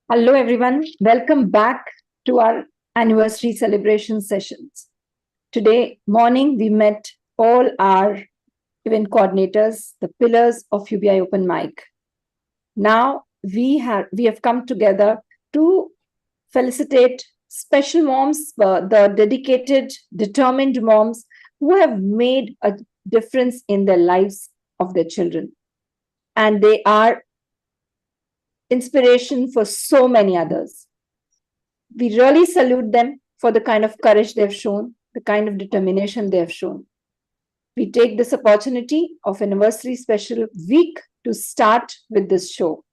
Hello, everyone. Welcome back to our anniversary celebration sessions. Today morning, we met all our event coordinators, the pillars of UBI Open Mic. Now we have come together to felicitate special moms, the dedicated, determined moms who have made a difference in the lives of their children, and they are inspiration for so many others. We really salute them for the kind of courage they've shown, the kind of determination they have shown. We take this opportunity of anniversary special week to start with this show.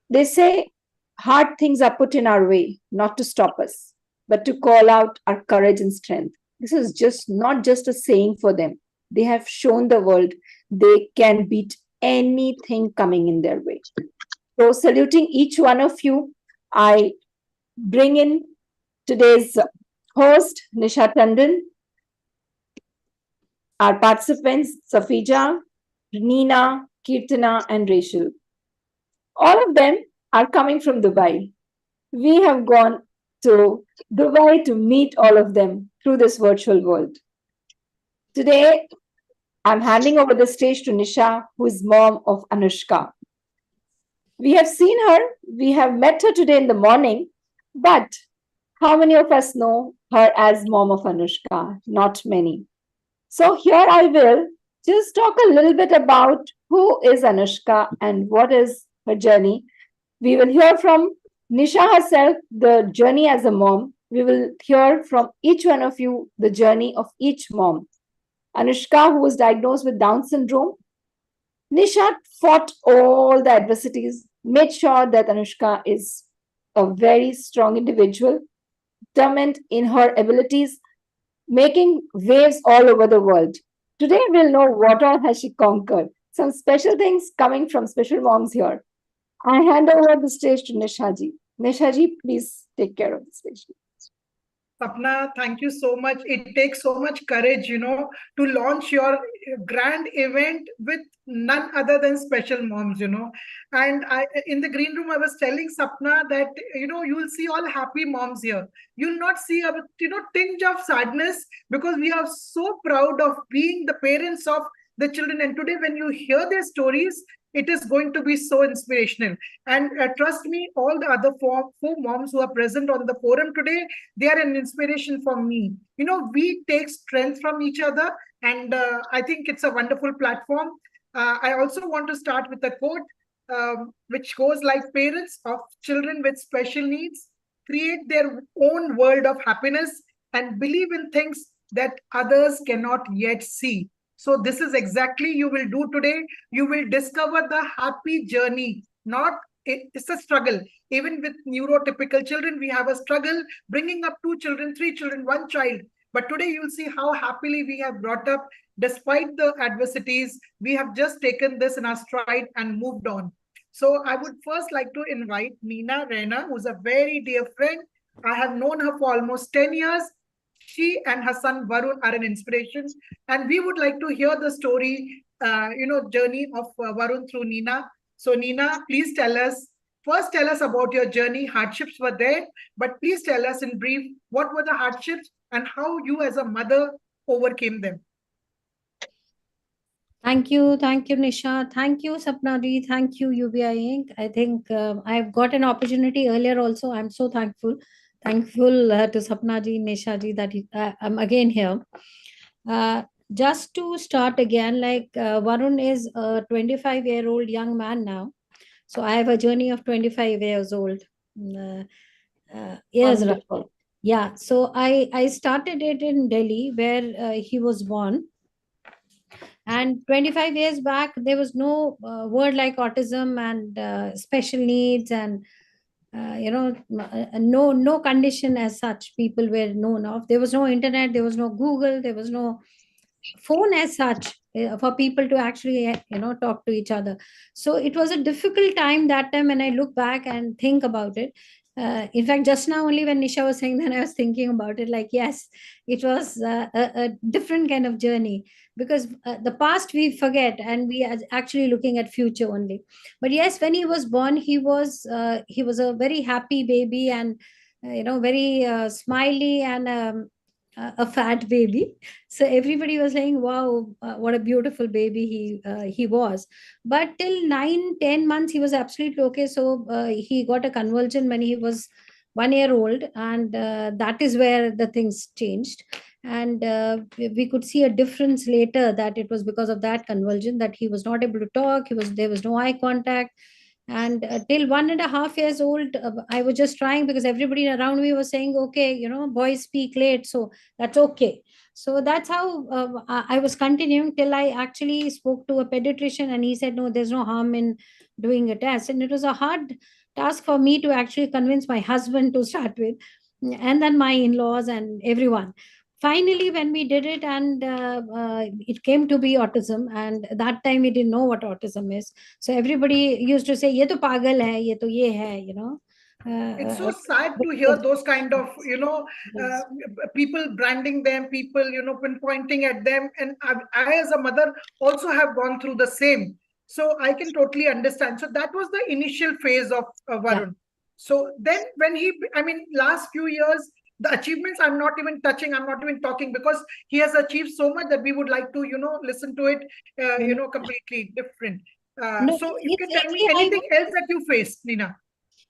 They say hard things are put in our way, not to stop us, but to call out our courage and strength. This is just not just a saying for them. They have shown the world they can beat anything coming in their way. So, saluting each one of you, I bring in today's host, Nisha Tandon, our participants, Safija, Nina, Kirtana, and Rachel. All of them are coming from Dubai. We have gone to Dubai to meet all of them through this virtual world. Today, I'm handing over the stage to Nisha, who is mom of Anushka. We have seen her, we have met her today in the morning, but how many of us know her as mom of Anushka? Not many. So here I will just talk a little bit about who is Anushka and what is her journey. We will hear from Nisha herself, the journey as a mom. We will hear from each one of you the journey of each mom. Anushka, who was diagnosed with Down syndrome, Nisha fought all the adversities, made sure that Anushka is a very strong individual, determined in her abilities, making waves all over the world. Today we'll know what all has she conquered. Some special things coming from special moms here. I hand over the stage to Nishaji. Nishaji, please take care of the stage. Sapna, thank you so much. It takes so much courage, to launch your grand event with none other than special moms. And in the green room, I was telling Sapna that, you'll see all happy moms here. You'll not see a, tinge of sadness because we are so proud of being the parents of the children. And today, when you hear their stories, it is going to be so inspirational. And trust me, all the other four moms who are present on the forum today, they are an inspiration for me. We take strength from each other, and I think it's a wonderful platform. I also want to start with a quote which goes like, parents of children with special needs create their own world of happiness and believe in things that others cannot yet see. So this is exactly you will do today. You will discover the happy journey, not it's a struggle. Even with neurotypical children, we have a struggle bringing up two children, three children, one child. But today you'll see how happily we have brought up, despite the adversities, we have just taken this in our stride and moved on. So I would first like to invite Nina Rena, who's a very dear friend. I have known her for almost 10 years. She and her son Varun are an inspiration. And we would like to hear the story, journey of Varun through Nina. So Nina, please first tell us about your journey. Hardships were there, but please tell us in brief, what were the hardships and how you as a mother overcame them. Thank you, Nisha. Thank you, Sapnadi. Thank you, UBI Inc. I think I've got an opportunity earlier also. I'm so thankful to Sapnadi, Nisha ji that I'm again here. Just to start again, like Varun is a 25-year-old young man now. So I have a journey of 25 years old. Years, yeah. So I started it in Delhi where he was born. And 25 years back, there was no word like autism and special needs and no condition as such people were known of. There was no internet, there was no Google, there was no phone as such for people to actually talk to each other. So it was a difficult time that time when I look back and think about it. In fact, just now only when Nisha was saying that, I was thinking about it. Like, yes, it was a different kind of journey, because the past we forget and we are actually looking at future only. But yes, when he was born, he was a very happy baby, and very smiley, and a fat baby. So everybody was saying, "Wow, what a beautiful baby he was." But till 9, 10 months, he was absolutely okay. So he got a convulsion when he was 1 year old, and that is where the things changed. And we could see a difference later, that it was because of that convulsion that he was not able to talk. There was no eye contact. And till 1.5 years old, I was just trying, because everybody around me was saying, okay, boys speak late, so that's okay. So that's how I was continuing till I actually spoke to a pediatrician, and he said, no, there's no harm in doing a test. And it was a hard task for me to actually convince my husband to start with, and then my in-laws and everyone. Finally, when we did it, and it came to be autism, and that time we didn't know what autism is. So everybody used to say, ye to pagal hai, ye to ye hai. It's so sad to hear those kind of, Yes. people branding them, people, pinpointing at them. And I, as a mother, also have gone through the same. So I can totally understand. So that was the initial phase of Yeah. Varun. So then when last few years, the achievements I'm not even touching, I'm not even talking, because he has achieved so much that we would like to, listen to it, completely different. No, So you it's can tell me actually, anything else that you faced, Nina?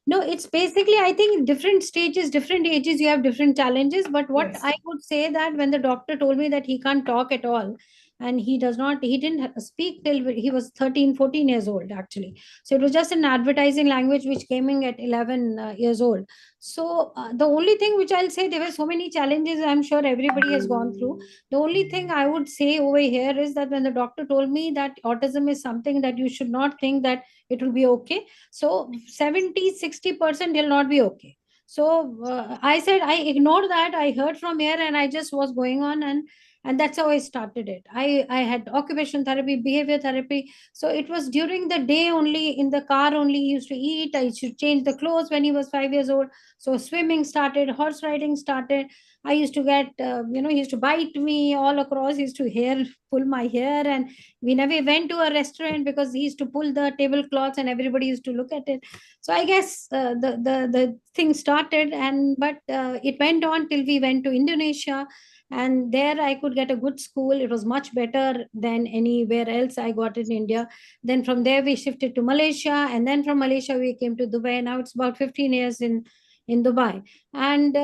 no, it's basically, I think, different stages, different ages, you have different challenges. But what Yes. I would say, that when the doctor told me that he can't talk at all, and he didn't speak till he was 13, 14 years old, actually. So it was just an advertising language which came in at 11 years old. So the only thing which I'll say, there were so many challenges I'm sure everybody has gone through. The only thing I would say over here is that when the doctor told me that autism is something that you should not think that it will be okay, so 70-60% will not be okay. So I said, I ignored that. I heard from here, and I just was going on, and that's how I started it. I had occupational therapy, behavior therapy. So it was during the day only, in the car only, he used to eat. I used to change the clothes when he was 5 years old. So swimming started, horse riding started. I used to get, he used to bite me all across. He used to pull my hair, and we never went to a restaurant because he used to pull the tablecloths and everybody used to look at it. So I guess the thing started, and but it went on till we went to Indonesia, and there I could get a good school. It was much better than anywhere else I got in India. Then from there we shifted to Malaysia, and then from Malaysia we came to Dubai. Now it's about 15 years in Dubai, and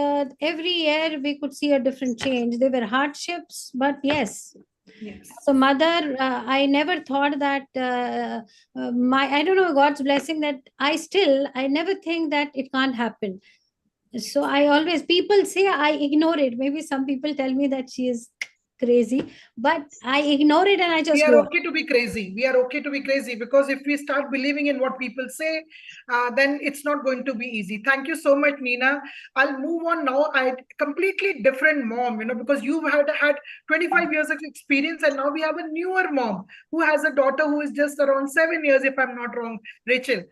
every year we could see a different change. There were hardships, but yes, Yes. as a mother, I never thought that I don't know, God's blessing, that I never think that it can't happen. So I always, people say I ignore it. Maybe some people tell me that she is crazy, but I ignore it and I We just are go on. okay to be crazy. We are okay to be crazy, because if we start believing in what people say, then it's not going to be easy. Thank you so much, Nina. I'll move on now. I completely different mom, because you've had 25 years of experience, and now we have a newer mom who has a daughter who is just around 7 years, if I'm not wrong, Rachel.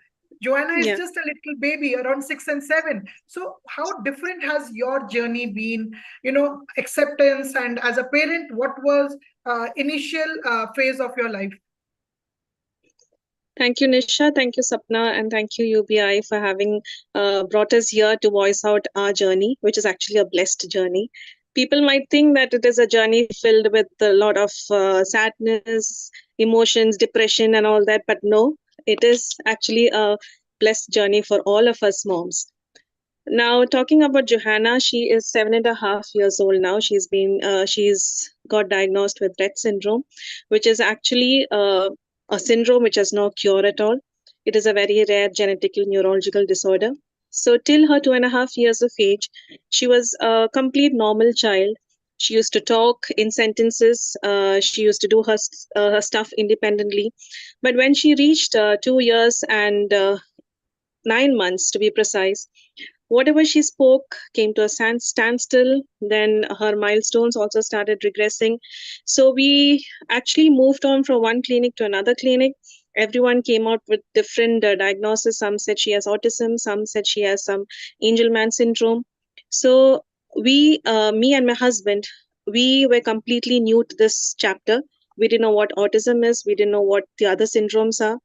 Joanna is Yeah, just a little baby, around 6 and 7. So, how different has your journey been? Acceptance, and as a parent, what was initial phase of your life? thank you, Nisha. Thank you, Sapna, and thank you, UBI, for having brought us here to voice out our journey, which is actually a blessed journey. People might think that it is a journey filled with a lot of sadness, emotions, depression, and all that, but no, it is actually a blessed journey for all of us moms. Now, talking about Johanna, she is 7.5 years old now. She's got diagnosed with Rett syndrome, which is actually a syndrome which has no cure at all. It is a very rare genetical neurological disorder. So, till her 2.5 years of age, she was a complete normal child. She used to talk in sentences. She used to do her stuff independently. But when she reached 2 years and 9 months, to be precise, whatever she spoke came to a standstill. Then her milestones also started regressing. So we actually moved on from one clinic to another clinic. everyone came out with different diagnoses. Some said she has autism, some said she has some Angelman syndrome. So me and my husband, we were completely new to this chapter. We didn't know what autism is. We didn't know what the other syndromes are.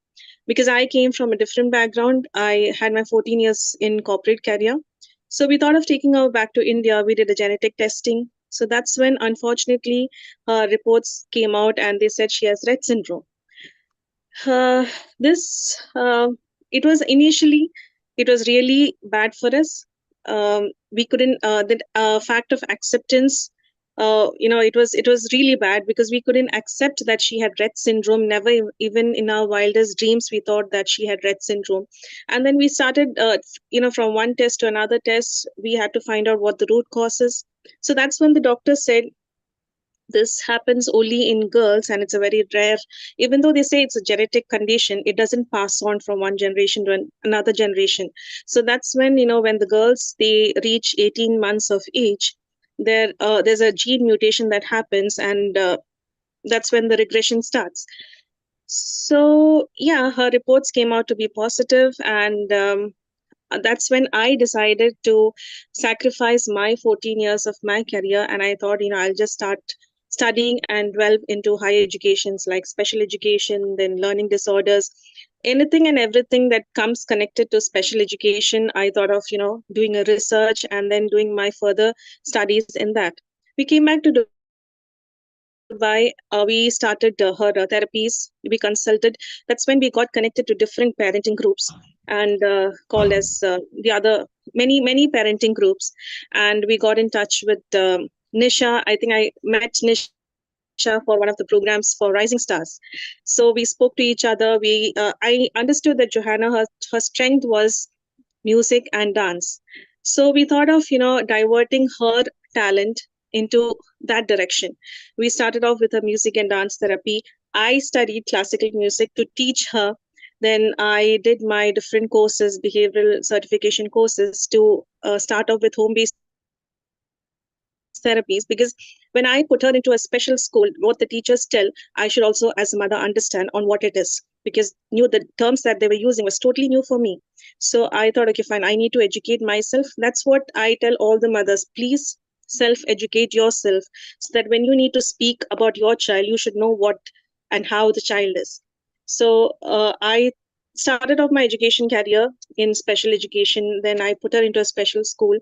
Because I came from a different background. I had my 14 years in corporate career. So we thought of taking her back to India. We did a genetic testing. So that's when, unfortunately, her reports came out and they said she has Rett syndrome. This it was initially, it was really bad for us. We couldn't the fact of acceptance, it was really bad because we couldn't accept that she had Rett syndrome. Never even in our wildest dreams we thought that she had Rett syndrome. And then we started from one test to another test, we had to find out what the root cause is. So that's when the doctor said this happens only in girls and it's a very rare, even though they say it's a genetic condition, it doesn't pass on from one generation to another generation. So that's when, when the girls, they reach 18 months of age, there's a gene mutation that happens, and that's when the regression starts. So yeah, her reports came out to be positive, and that's when I decided to sacrifice my 14 years of my career. And I thought, I'll just start studying and delve into higher educations like special education, then learning disorders, anything and everything that comes connected to special education. I thought of, doing a research and then doing my further studies in that. We came back to Dubai, we started her therapies. We consulted. That's when we got connected to different parenting groups and called as the other many parenting groups. And we got in touch with Nisha. I think I met Nisha for one of the programs for Rising Stars. So we spoke to each other. I understood that Johanna, her strength was music and dance. So we thought of, diverting her talent into that direction. We started off with a music and dance therapy. I studied classical music to teach her. Then I did my different courses, behavioral certification courses, to start off with home-based therapies, because when I put her into a special school, what the teachers tell, I should also as a mother understand on what it is, because the terms that they were using was totally new for me. So I thought, okay, fine, I need to educate myself. That's what I tell all the mothers: please self-educate yourself, so that when you need to speak about your child, you should know what and how the child is. So I started off my education career in special education. Then I put her into a special school.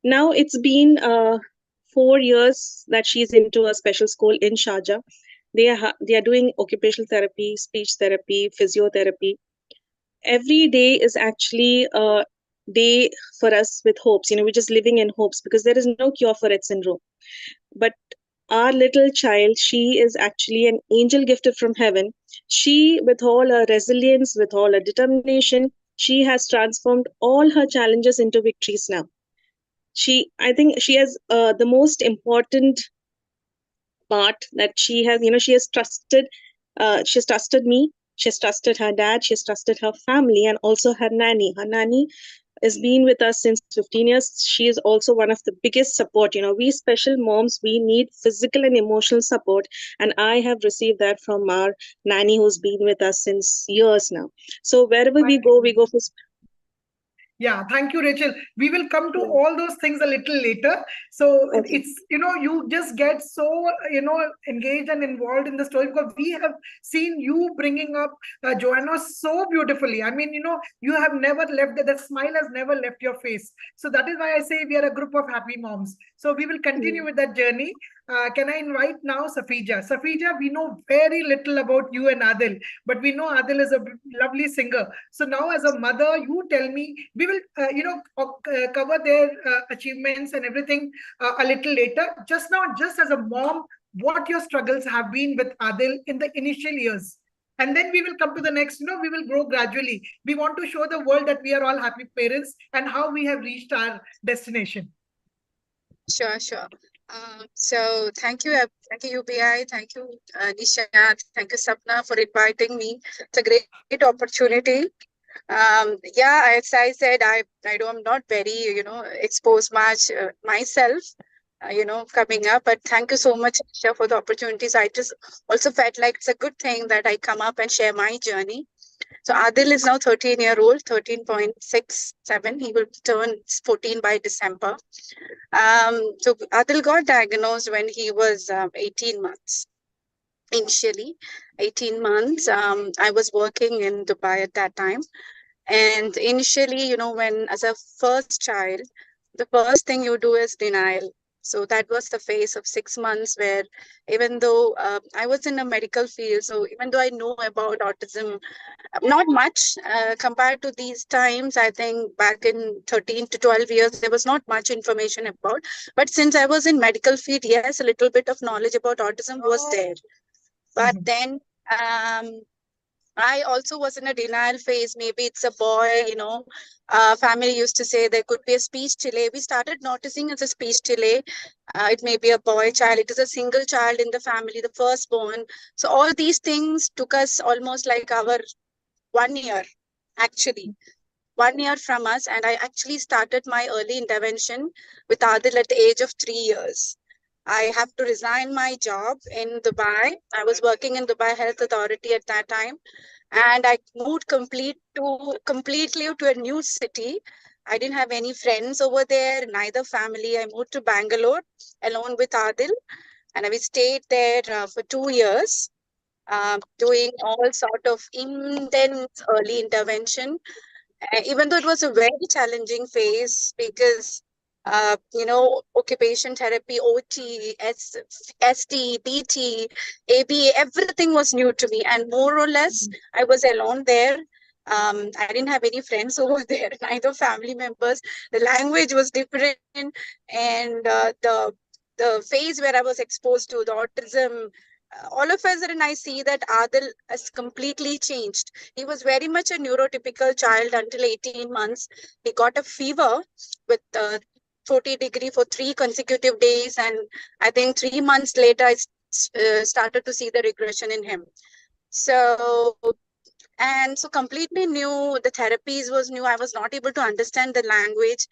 Now it's been 4 years that she's into a special school in Sharjah. They are doing occupational therapy, speech therapy, physiotherapy. Every day is actually a day for us with hopes. We're just living in hopes, because there is no cure for Rett syndrome. But our little child, she is actually an angel gifted from heaven. She, with all her resilience, with all her determination, she has transformed all her challenges into victories now. I think she has the most important part, that she has trusted me, she has trusted her dad, she has trusted her family, and also her nanny. Her nanny has been with us since 15 years. She is also one of the biggest support. We special moms, we need physical and emotional support, and I have received that from our nanny, who's been with us since years now. So wherever we go for. Yeah, thank you, Rachel. We will come to all those things a little later. So it's, you just get so, engaged and involved in the story, because we have seen you bringing up Johanna so beautifully. I mean, you have never left, that smile has never left your face. So that is why I say we are a group of happy moms. So we will continue with that journey. Can I invite now Safija? Safija, we know very little about you and Adil, but we know Adil is a lovely singer. So now, as a mother, you tell me, we will, cover their achievements and everything a little later. Just now, just as a mom, what your struggles have been with Adil in the initial years. And then we will come to the next, we will grow gradually. We want to show the world that we are all happy parents and how we have reached our destination. Sure. So thank you, UBI. Thank you, Nisha. Thank you, Sapna, for inviting me. It's a great opportunity. Yeah, as I said, I'm not very, exposed much myself. coming up. But thank you so much, Isha, for the opportunities. I just also felt like it's a good thing that I come up and share my journey. So Adil is now 13-year-old, 13.67. He will turn 14 by December. So Adil got diagnosed when he was 18 months. Initially, 18 months. I was working in Dubai at that time. And initially, when as a first child, the first thing you do is denial. So that was the phase of 6 months where even though I was in a medical field, so even though I know about autism, not much compared to these times, I think back in 13 to 12 years, there was not much information about. But since I was in medical field, yes, a little bit of knowledge about autism was there. But then I also was in a denial phase. Maybe it's a boy, family used to say there could be a speech delay. We started noticing as a speech delay. It may be a boy child. It is a single child in the family, the firstborn. So all these things took us almost like our 1 year, actually. 1 year from us. And I actually started my early intervention with Adil at the age of 3 years. I have to resign my job in Dubai. I was working in Dubai Health Authority at that time. And I moved completely to a new city. I didn't have any friends over there, neither family. I moved to Bangalore alone with Adil. And we stayed there for 2 years, doing all sort of intense early intervention. Even though it was a very challenging phase because occupation therapy, OT, ST, PT, ABA, everything was new to me. And more or less, I was alone there. I didn't have any friends over there, neither family members. The language was different. And the phase where I was exposed to the autism, all of a sudden I see that Adil has completely changed. He was very much a neurotypical child until 18 months. He got a fever with 40 degrees for 3 consecutive days. And I think 3 months later, I started to see the regression in him. So completely new. The therapies was new. I was not able to understand the language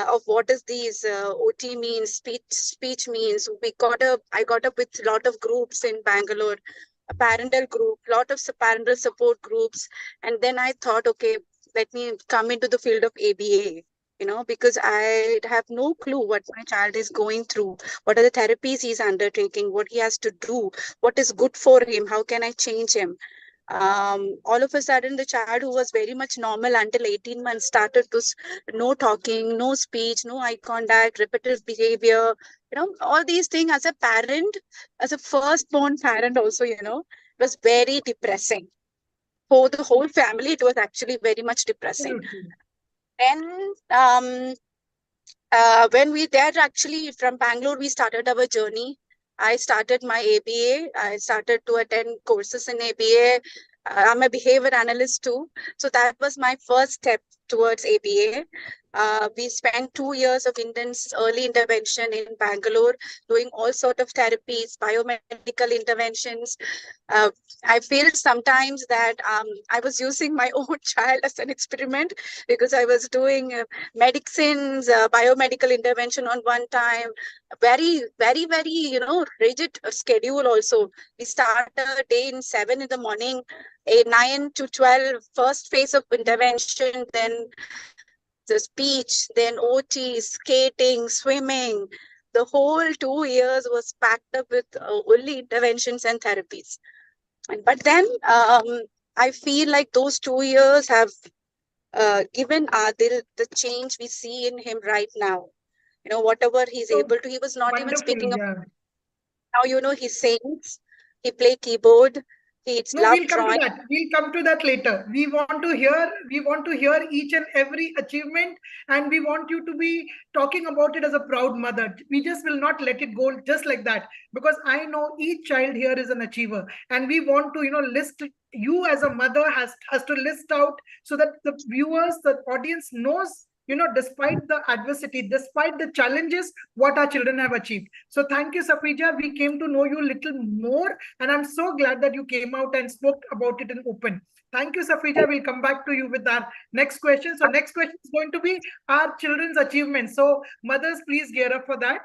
of what is these OT means, speech means. I got up with a lot of groups in Bangalore, a parental group, lot of parental support groups. And then I thought, okay, let me come into the field of ABA, because I have no clue what my child is going through, what are the therapies he's undertaking, what he has to do, what is good for him, how can I change him. All of a sudden, the child who was very much normal until 18 months started to no talking, no speech, no eye contact, repetitive behavior, all these things as a parent, as a firstborn parent also, it was very depressing. For the whole family, it was actually very much depressing. Then when we there actually from Bangalore, we started our journey. I started my ABA. I started to attend courses in ABA. I'm a behavior analyst too. So that was my first step towards ABA. We spent 2 years of intense early intervention in Bangalore, doing all sort of therapies, biomedical interventions. I feel sometimes that I was using my own child as an experiment because I was doing medicines, biomedical intervention on one time, very, very, very, rigid schedule also. We start a day in 7 in the morning, 9 to 12, first phase of intervention, then the speech, then OT, skating, swimming. The whole 2 years was packed up with only interventions and therapies. But then I feel like those 2 years have given Adil the change we see in him right now. Whatever he's able to, he was not even speaking of. Now, he sings, he play keyboard, We'll come to that. We'll come to that later. We want to hear each and every achievement, and we want you to be talking about it as a proud mother. We just will not let it go just like that, because I know each child here is an achiever, and we want to, list you as a mother has to list out so that the viewers, the audience knows, despite the adversity, despite the challenges, what our children have achieved. So thank you, Safija. We came to know you a little more, and I'm so glad that you came out and spoke about it in open. Thank you, Safija. We'll come back to you with our next question. So next question is going to be our children's achievements. So mothers, please gear up for that.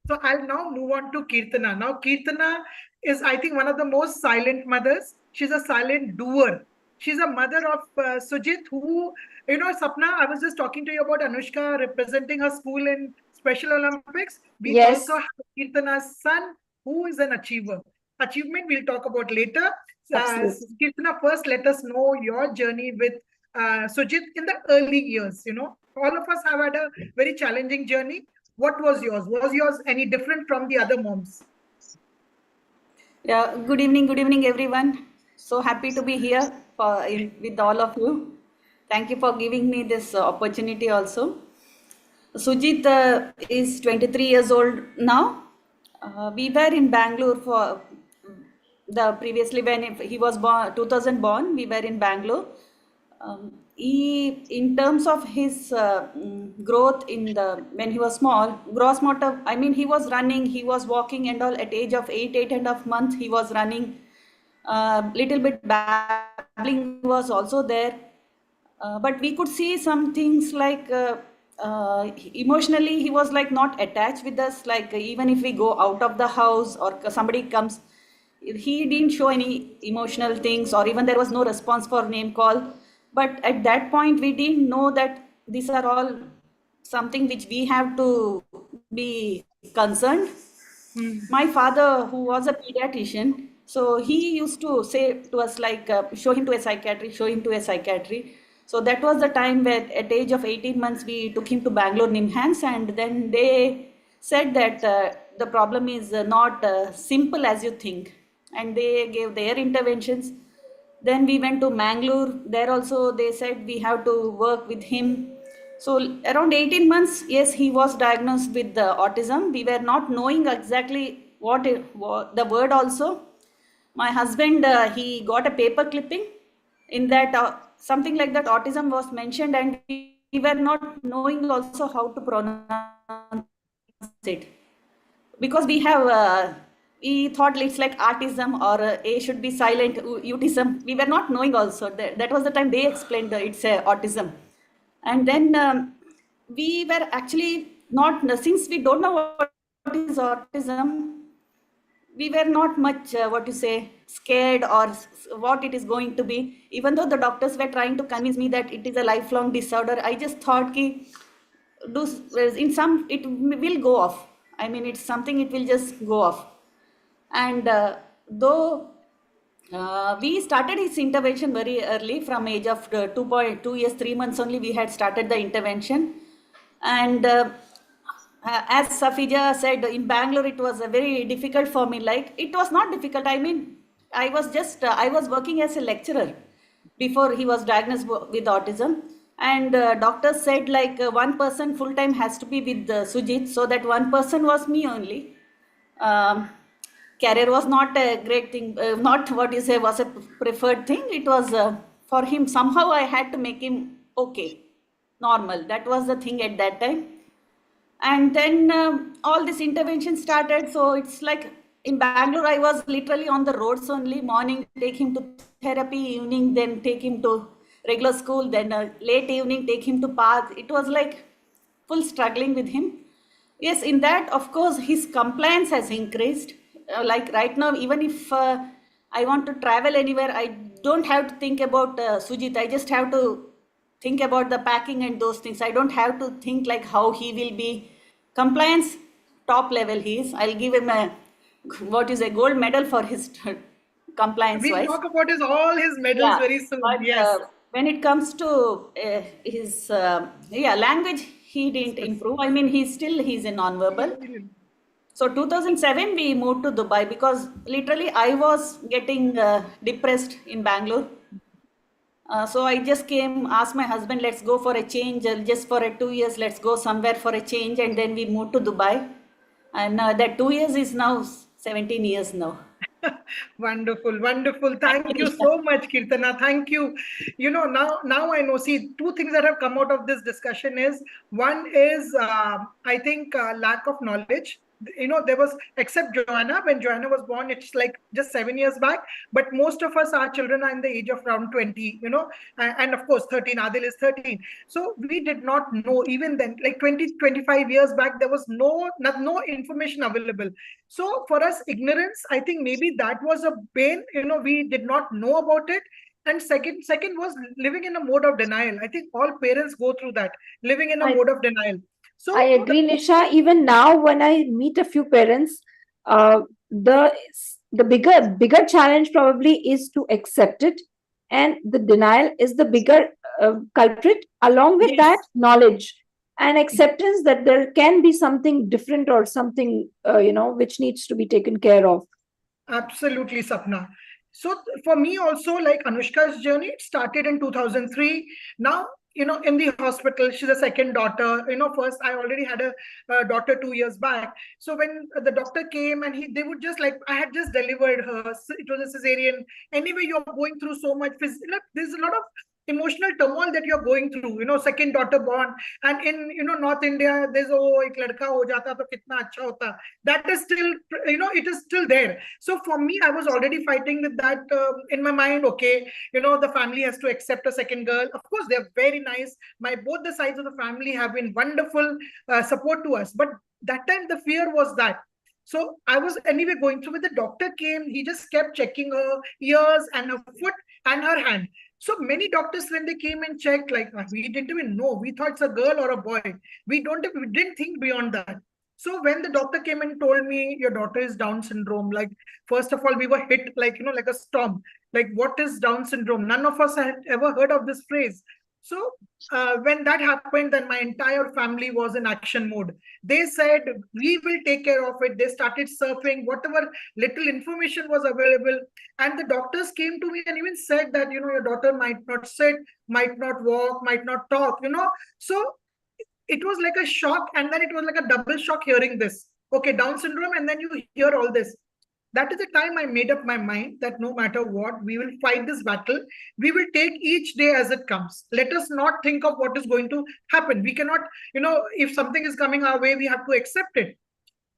So I'll now move on to Kirtana. Now, Kirtana is, I think, one of the most silent mothers. She's a silent doer. She's a mother of Sujit, who, Sapna, I was just talking to you about Anushka representing her school in Special Olympics. We Yes. also have Kirtana's son, who is an achiever. Achievement we'll talk about later. Absolutely. Kirtana, first let us know your journey with Sujit in the early years. All of us have had a very challenging journey. What was yours? Was yours any different from the other moms? Yeah, good evening, everyone. So happy to be here with all of you. Thank you for giving me this opportunity also. Sujit is 23 years old now. We were in Bangalore for the previously when he was born, 2000 born, we were in Bangalore. In terms of his growth when he was small, gross motor, I mean, he was running, he was walking and all at age of 8.5 months, he was running. Little bit babbling was also there. But we could see some things like emotionally, he was like not attached with us. Like even if we go out of the house or somebody comes, he didn't show any emotional things, or even there was no response for name call. But at that point, we didn't know that these are all something which we have to be concerned. My father, who was a pediatrician, so he used to say to us like, show him to a psychiatry, show him to a psychiatry. So that was the time where at age of 18 months, we took him to Bangalore NIMHANS, and then they said that the problem is not simple as you think. And they gave their interventions. Then we went to Mangalore. There also they said we have to work with him. So around 18 months, yes, he was diagnosed with autism. We were not knowing exactly what the word also. My husband, he got a paper clipping in that something like that autism was mentioned, and we were not knowing also how to pronounce it. Because we have, we thought it's like autism or A should be silent, autism. We were not knowing also. That was the time they explained it's autism. And then we were actually not, since we don't know what is autism, we were not much, scared or what it is going to be. Even though the doctors were trying to convince me that it is a lifelong disorder, I just thought it will go off. I mean, it's something, it will just go off. And though we started his intervention very early, from age of 2 years, 3 months only, we had started the intervention. And as Safija said, in Bangalore, it was very difficult for me. Like, it was not difficult. I mean, I was working as a lecturer before he was diagnosed with autism. And doctors said like one person full time has to be with Sujit. So that one person was me only. Career was not a great thing, not was a preferred thing. It was for him, somehow I had to make him okay, normal. That was the thing at that time. And then all this intervention started. So it's like in Bangalore, I was literally on the roads only. Morning, take him to therapy, evening, then take him to regular school, then late evening, take him to park. It was like full struggling with him. Yes, in that, of course, his compliance has increased. Like right now, even if I want to travel anywhere, I don't have to think about Sujit. I just have to think about the packing and those things. I don't have to think like how he will be. Compliance, top level he is. I'll give him a gold medal for his compliance We'll wise. talk about all his medals very soon. But Yes. When it comes to his language, he didn't improve. I mean, he's a non-verbal. So 2007, we moved to Dubai because literally I was getting depressed in Bangalore. So I just came, asked my husband, let's go for a change, just for 2 years, let's go somewhere for a change. And then we moved to Dubai. And that 2 years is now 17 years now. Wonderful, wonderful. Thank you so much, Kirtana. Thank you. Now I know. See, two things that have come out of this discussion is, one is, I think, lack of knowledge. there was, except Joanna, when Joanna was born, it's like just 7 years back. But most of us, our children are in the age of around 20, and of course 13. Adil is 13. So we did not know even then, like 20, 25 years back, there was no information available. So for us, ignorance, I think maybe that was a pain. We did not know about it. And second was living in a mode of denial. I think all parents go through that, living in a mode of denial. So I agree, Nisha. Even now, when I meet a few parents, the bigger challenge probably is to accept it, and the denial is the bigger culprit. Along with Yes. that, knowledge and acceptance that there can be something different or something which needs to be taken care of. Absolutely, Sapna. So for me also, like Anushka's journey, it started in 2003. Now, in the hospital, she's a second daughter. First I already had a daughter 2 years back. So when the doctor came and they would just like, I had just delivered her. It was a cesarean. Anyway, you're going through so much. There's a lot of emotional turmoil that you're going through. Second daughter born, and in North India, there's ek ladka ho jata to kitna acha hota. That is still, it is still there. So for me, I was already fighting with that in my mind. Okay, the family has to accept a second girl. Of course, they're very nice. Both the sides of the family have been wonderful support to us. But that time the fear was that. So I was anyway going through. When the doctor came, he just kept checking her ears and her foot and her hand. So many doctors, when they came and checked, like, we didn't even know. We thought it's a girl or a boy. We didn't think beyond that. So when the doctor came and told me, your daughter is Down syndrome, like, first of all, we were hit like, like a storm. Like, what is Down syndrome? None of us had ever heard of this phrase. So when that happened, then my entire family was in action mode. They said, we will take care of it. They started surfing whatever little information was available. And the doctors came to me and even said that, your daughter might not sit, might not walk, might not talk, So it was like a shock. And then it was like a double shock hearing this. Okay, Down syndrome. And then you hear all this. That is the time I made up my mind that no matter what, we will fight this battle. We will take each day as it comes. Let us not think of what is going to happen. We cannot, if something is coming our way, we have to accept it.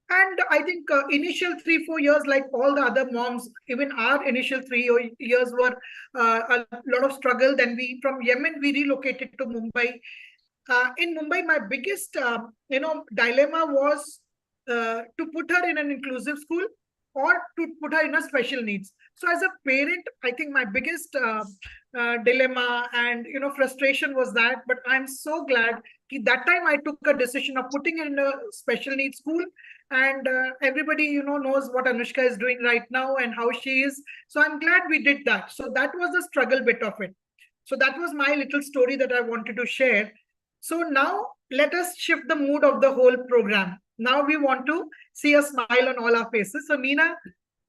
And I think initial 3-4 years, like all the other moms, even our initial 3 years were a lot of struggle. Then from Yemen, we relocated to Mumbai. In Mumbai, my biggest, dilemma was to put her in an inclusive school or to put her in a special needs. So as a parent, I think my biggest dilemma and frustration was that. But I'm so glad that time I took a decision of putting her in a special needs school. And everybody knows what Anushka is doing right now and how she is. So I'm glad we did that. So that was the struggle bit of it. So that was my little story that I wanted to share. So now let us shift the mood of the whole program. Now we want to see a smile on all our faces. So Meena,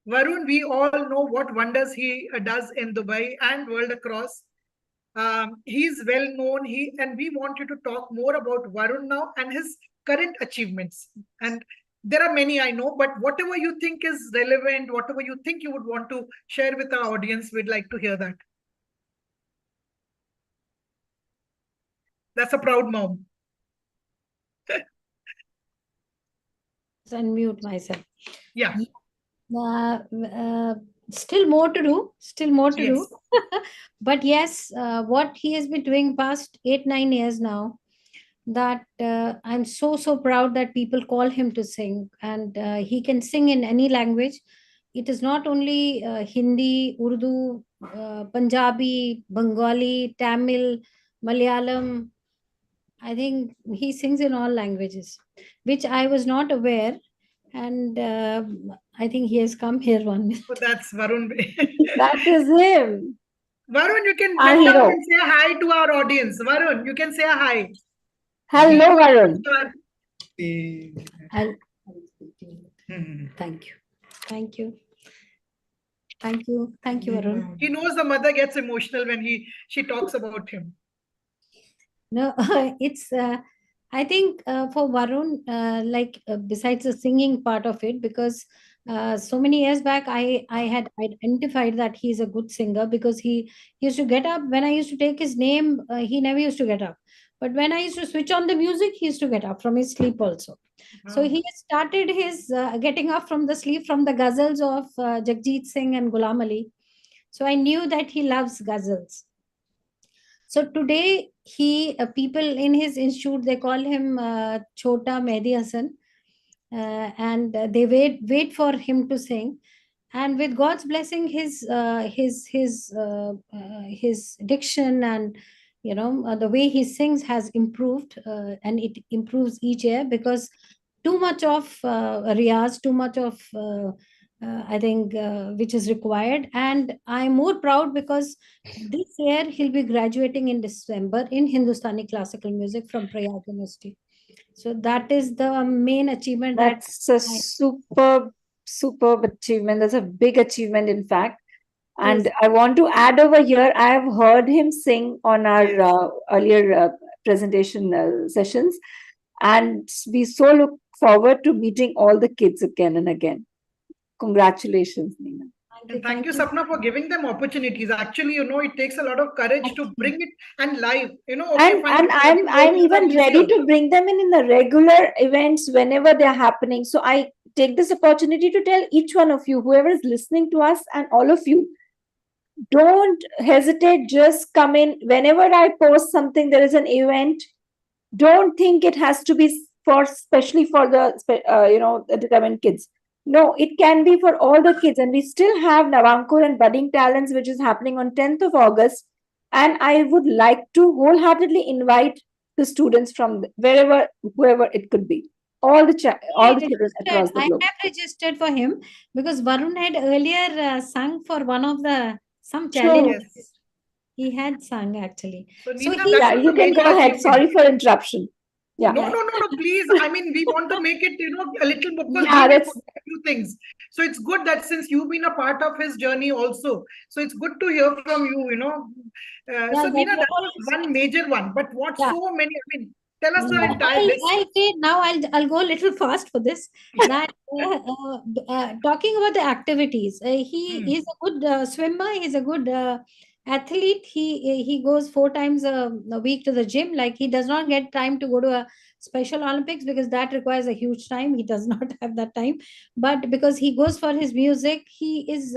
Varun, we all know what wonders he does in Dubai and world across. He's well known. And we want you to talk more about Varun now and his current achievements. And there are many, I know, but whatever you think is relevant, whatever you think you would want to share with our audience, we'd like to hear that. That's a proud mom. Unmute myself. Yeah. Still more to do. Yes. Do. But yes, what he has been doing past 8-9 years now, that I'm so proud that people call him to sing, and he can sing in any language. It is not only Hindi, Urdu, Punjabi, Bengali, Tamil, Malayalam. I think he sings in all languages, which I was not aware. And I think he has come here one minute. So that's Varun. That is him. Varun, you can Our bend down hero. and say hi to our audience. Varun, you can say a hi. Hello, Varun. I'll speak to you. Thank you. Thank you. Thank you. Thank you, Varun. He knows the mother gets emotional when she talks about him. No, it's I think for Varun, besides the singing part of it, because so many years back I had identified that he's a good singer, because he used to get up when I used to take his name. He never used to get up, But when I used to switch on the music, he used to get up from his sleep also. So Wow. he started his getting up from the sleep from the ghazals of Jagjit Singh and Ghulam Ali. So I knew that he loves ghazals. So today, people in his institute, they call him Chota Mehdi Hassan, and they wait for him to sing. And with God's blessing, his diction and the way he sings has improved, and it improves each year because too much of riyaz, too much of I think which is required. And I'm more proud because this year he'll be graduating in December in Hindustani classical music from Prayag University. So that is the main achievement that That's a I superb achievement. That's a big achievement, in fact. And is. I want to add over here, I have heard him sing on our Yes. earlier presentation sessions, and we so look forward to meeting all the kids again and again. Congratulations, Neena. And thank you, Sapna, for giving them opportunities. Actually, it takes a lot of courage to bring it and live. Okay, fine. And I'm even ready to bring them in the regular events whenever they're happening. So I take this opportunity to tell each one of you, whoever is listening to us, and all of you, don't hesitate. Just come in whenever I post something. There is an event. Don't think it has to be especially for the determined kids. No, it can be for all the kids, and we still have Navankur and Budding Talents, which is happening on 10th of August. And I would like to wholeheartedly invite the students from wherever, whoever it could be, all the children across the I globe. have registered for him because Varun had earlier sung for one of some True. challenge. Yes. He had sung actually. So, So Neena, he, that Yeah, was you a can go major ahead. achievement. Sorry for interruption. Yeah. No, please. I mean, we want to make it, a little more, because Yeah, we will that's forget a few things. So it's good that since you've been a part of his journey also, so it's good to hear from you. yeah, So, Neena, that was was one major one, but what yeah. so many? I mean, tell us the Yeah, entire list. I'll say now I'll go a little fast for this. That talking about the activities, he is a good swimmer. He's a good athlete. He goes 4 times a week to the gym. Like he does not get time to go to a Special Olympics because that requires a huge time. He does not have that time. But because he goes for his music, he is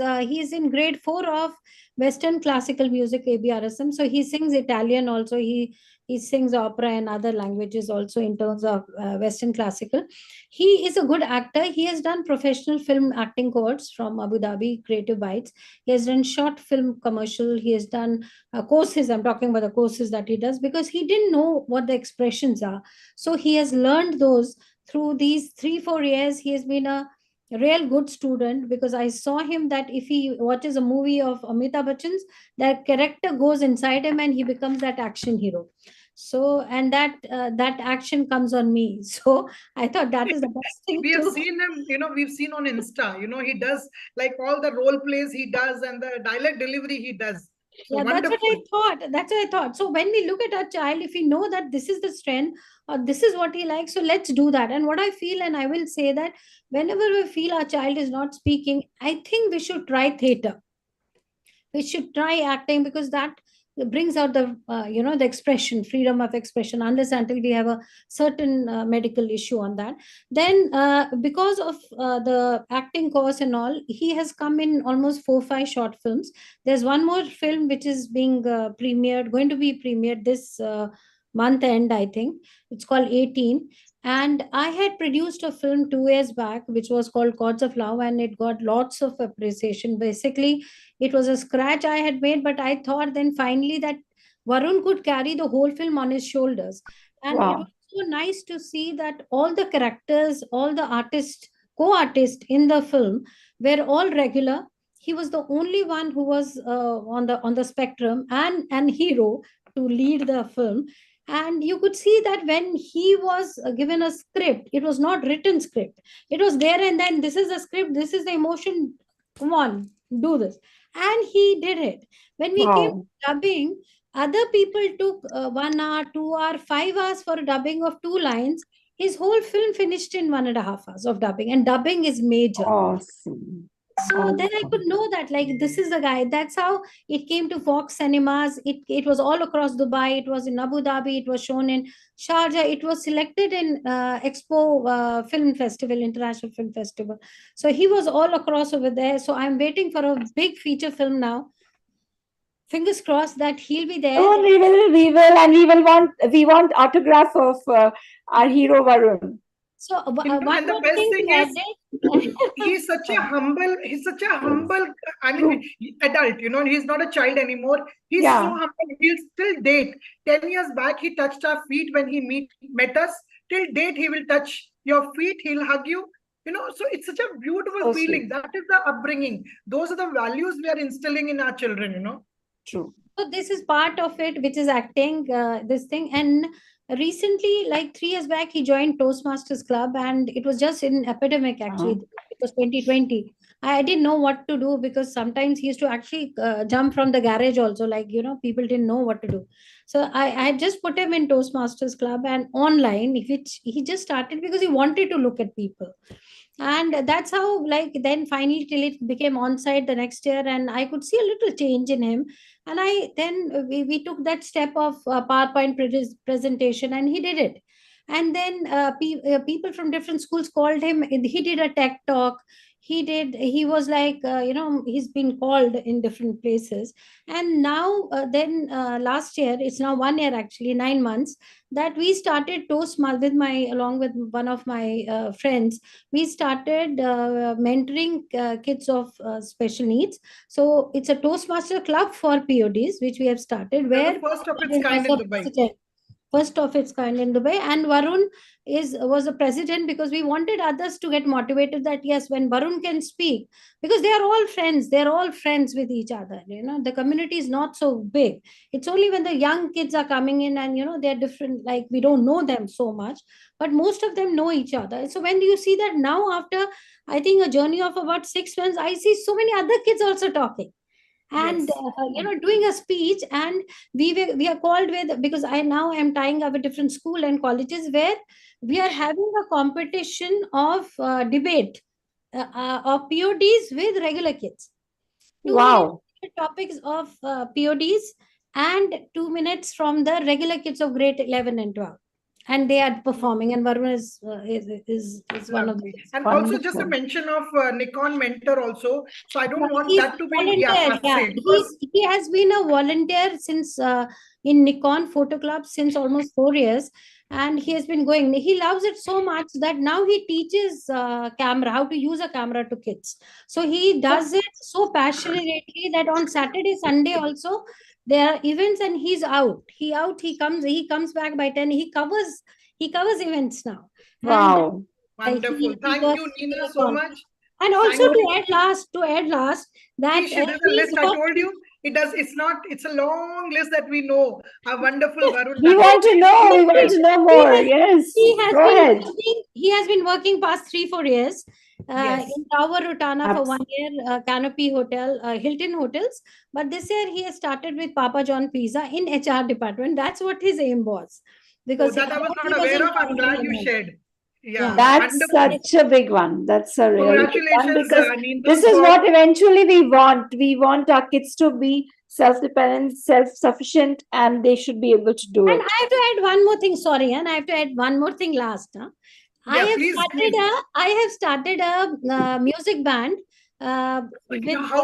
in grade 4 of Western classical music ABRSM. So he sings Italian also. He sings opera and other languages also in terms of Western classical. He is a good actor. He has done professional film acting course from Abu Dhabi Creative Bites. He has done short film commercial. He has done courses. I'm talking about the courses that he does because he didn't know what the expressions are. So he has learned those through these 3-4 years. He has been a real good student because I saw him that if he watches a movie of Amitabh Bachchan's, that character goes inside him and he becomes that action hero. So and that action comes on me. So I thought that is the best thing We have to. seen him, we've seen on Insta, he does like all the role plays he does and the dialect delivery he does. So Yeah, wonderful. that's what I thought. So when we look at our child, if we know that this is the strength or this is what he likes, so let's do that. And what I feel, and I will say that whenever we feel our child is not speaking, I think we should try theater. We should try acting because that brings out the expression, freedom of expression, unless until we have a certain medical issue on that. Then because of the acting course and all, he has come in almost 4-5 short films. There's one more film which is being going to be premiered this month end, I think. It's called 18. And I had produced a film 2 years back which was called Gods of Love, and it got lots of appreciation. Basically it was a scratch I had made, but I thought then finally that Varun could carry the whole film on his shoulders. And it wow. was so nice to see that all the characters, all the artists, co-artists in the film were all regular. He was the only one who was on the spectrum and an hero to lead the film. And you could see that when he was given a script, it was not written script. It was there and then, this is the script, this is the emotion. Come on, do this. And he did it. When we came to Wow. dubbing, other people took 1 hour, 2 hour, 5 hours for a dubbing of 2 lines. His whole film finished in 1.5 hours of dubbing, and dubbing is major. Awesome. So then I could know that like this is the guy. That's how it came to Fox Cinemas. It was all across Dubai. It was in Abu Dhabi. It was shown in Sharjah. It was selected in Expo Film Festival, International Film Festival. So he was all across over there. So I'm waiting for a big feature film now. Fingers crossed that he'll be there. Oh, and we want autograph of our hero Varun. So You know, one and the more best thing thing to is, add he's such a humble, I mean, adult, you know, he's not a child anymore. He's Yeah. so humble, he'll still date. 10 years back, he touched our feet when he met us. Till date, he will touch your feet, he'll hug you. You know, so it's such a beautiful So feeling. sweet. That is the upbringing. Those are the values we are instilling in our children, you know. True. So this is part of it, which is acting, this thing. And recently, like 3 years back, he joined Toastmasters Club, and it was just in epidemic actually. It was 2020. I didn't know what to do because sometimes he used to actually jump from the garage also, like, you know, people didn't know what to do. So I just put him in Toastmasters Club and online, which he just started because he wanted to look at people. And that's how, like, then finally till it became on site the next year, and I could see a little change in him. And we took that step of PowerPoint presentation, and he did it. And then people from different schools called him. He did a tech talk. He was like, he's been called in different places. And now, last year, it's now 1 year, actually, 9 months, that we started Toastmasters along with one of my friends. We started mentoring kids of special needs. So it's a Toastmaster club for PODs, which we have started, They're where the first of its Varun kind was in the Dubai. president. First of its kind in Dubai. And Varun was the president because we wanted others to get motivated that yes, when Varun can speak, because they're all friends with each other. You know, the community is not so big. It's only when the young kids are coming in and, you know, they're different, like we don't know them so much, but most of them know each other. So when you see that now, after I think a journey of about 6 months, I see so many other kids also talking and Yes. doing a speech. And we are called with, because I now am tying up a different school and colleges where we are having a competition of debate of PODs with regular kids. 2 minutes Wow. topics of PODs and 2 minutes from the regular kids of grade 11 and 12, and they are performing. And Varun is one of the Lovely. kids. And also just a Wonderful. mention of Nikon mentor also. So I don't want He's that to be volunteer, yeah. passe, because He has been a volunteer since in Nikon Photo Club since almost 4 years, and he has been going. He loves it so much that now he teaches camera, how to use a camera to kids. So he does it so passionately that on Saturday, Sunday also there are events, and he's out. He comes back by 10. He covers events now. And Wow. wonderful. he Thank works you, in Nina, so Nikon. much. And also Thank to you. add last, that There's a he's list. I told working. you it's a long list that we know. A wonderful Varun. We want to know more. Yes. Go ahead. He has been working past 3-4 years Yes. in Tower Rotana for Abs- 1 year, Canopy Hotel, Hilton Hotels. But this year he has started with Papa John Pizza in HR department. That's what his aim was. Because that I was he not was aware in of. I'm glad you management. shared. Yeah, Yeah. That's wonderful. such a big one. That's a really big one, Congratulations, because Nina, this is for- what eventually we want. We want our kids to be self-dependent, self-sufficient, and they should be able to do And it. I have to add one more thing. Sorry, and I have to add one more thing last. Yeah, please. I have started a music band. How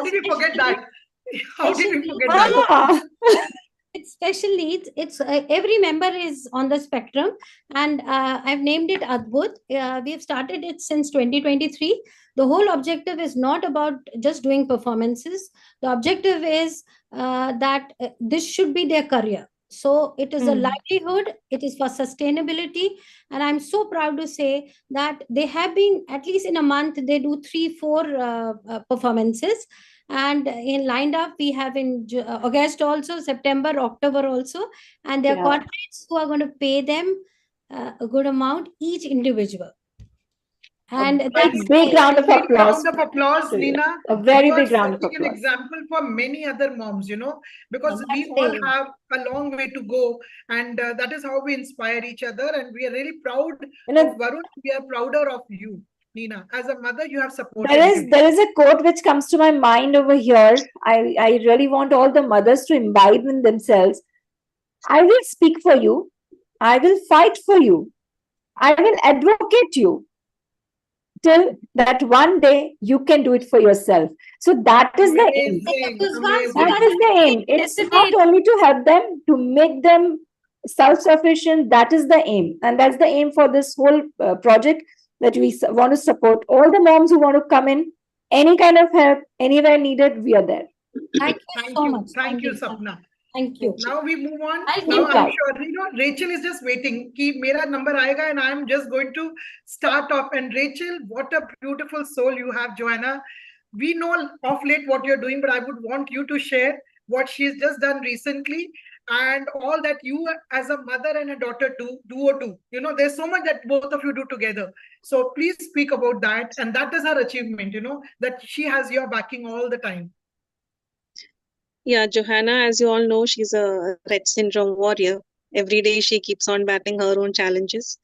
did you forget that? How did you forget special that? Ah, It's special needs. It's every member is on the spectrum, and I've named it Adbhut. We have started it since 2023. The whole objective is not about just doing performances. The objective is that this should be their career. So it is a Hmm. livelihood. It is for sustainability, and I'm so proud to say that they have been, at least in a month, they do 3-4 performances. And in lined up we have in August also, September, October also, and there are Yeah. corporates who are going to pay them a good amount each individual. And that's big round of Big applause. round of applause, to you. Nina. A very You are big round of setting an applause. example for many other moms, you know, because That's we all the- have a long way to go, and that is how we inspire each other. And we are really proud You know, of Varun. We are prouder of you. Nina? As a mother, you have supported him. There is a quote which comes to my mind over here. I really want all the mothers to imbibe in themselves. I will speak for you. I will fight for you. I will advocate you till that one day you can do it for yourself. So that is the aim. Amazing, Goosebumps, That amazing. is the aim. It's not Hesitate. only to help them, to make them self-sufficient. That is the aim. And that's the aim for this whole project, that we want to support all the moms who want to come in. Any kind of help, anywhere needed, we are there. Thank you Thank so you. much. Thank you, Sapna. Thank you. Now we move on. I'll Now keep I'm that. sure, Rachel is just waiting. Ki mera number aayega and I'm just going to start off. And Rachel, what a beautiful soul you have, Joanna. We know of late what you're doing, but I would want you to share what she's just done recently and all that you as a mother and a daughter do. There's so much that both of you do together. So please speak about that. And that is her achievement, that she has your backing all the time. Yeah, Johanna, as you all know, she's a Rett syndrome warrior. Every day she keeps on battling her own challenges.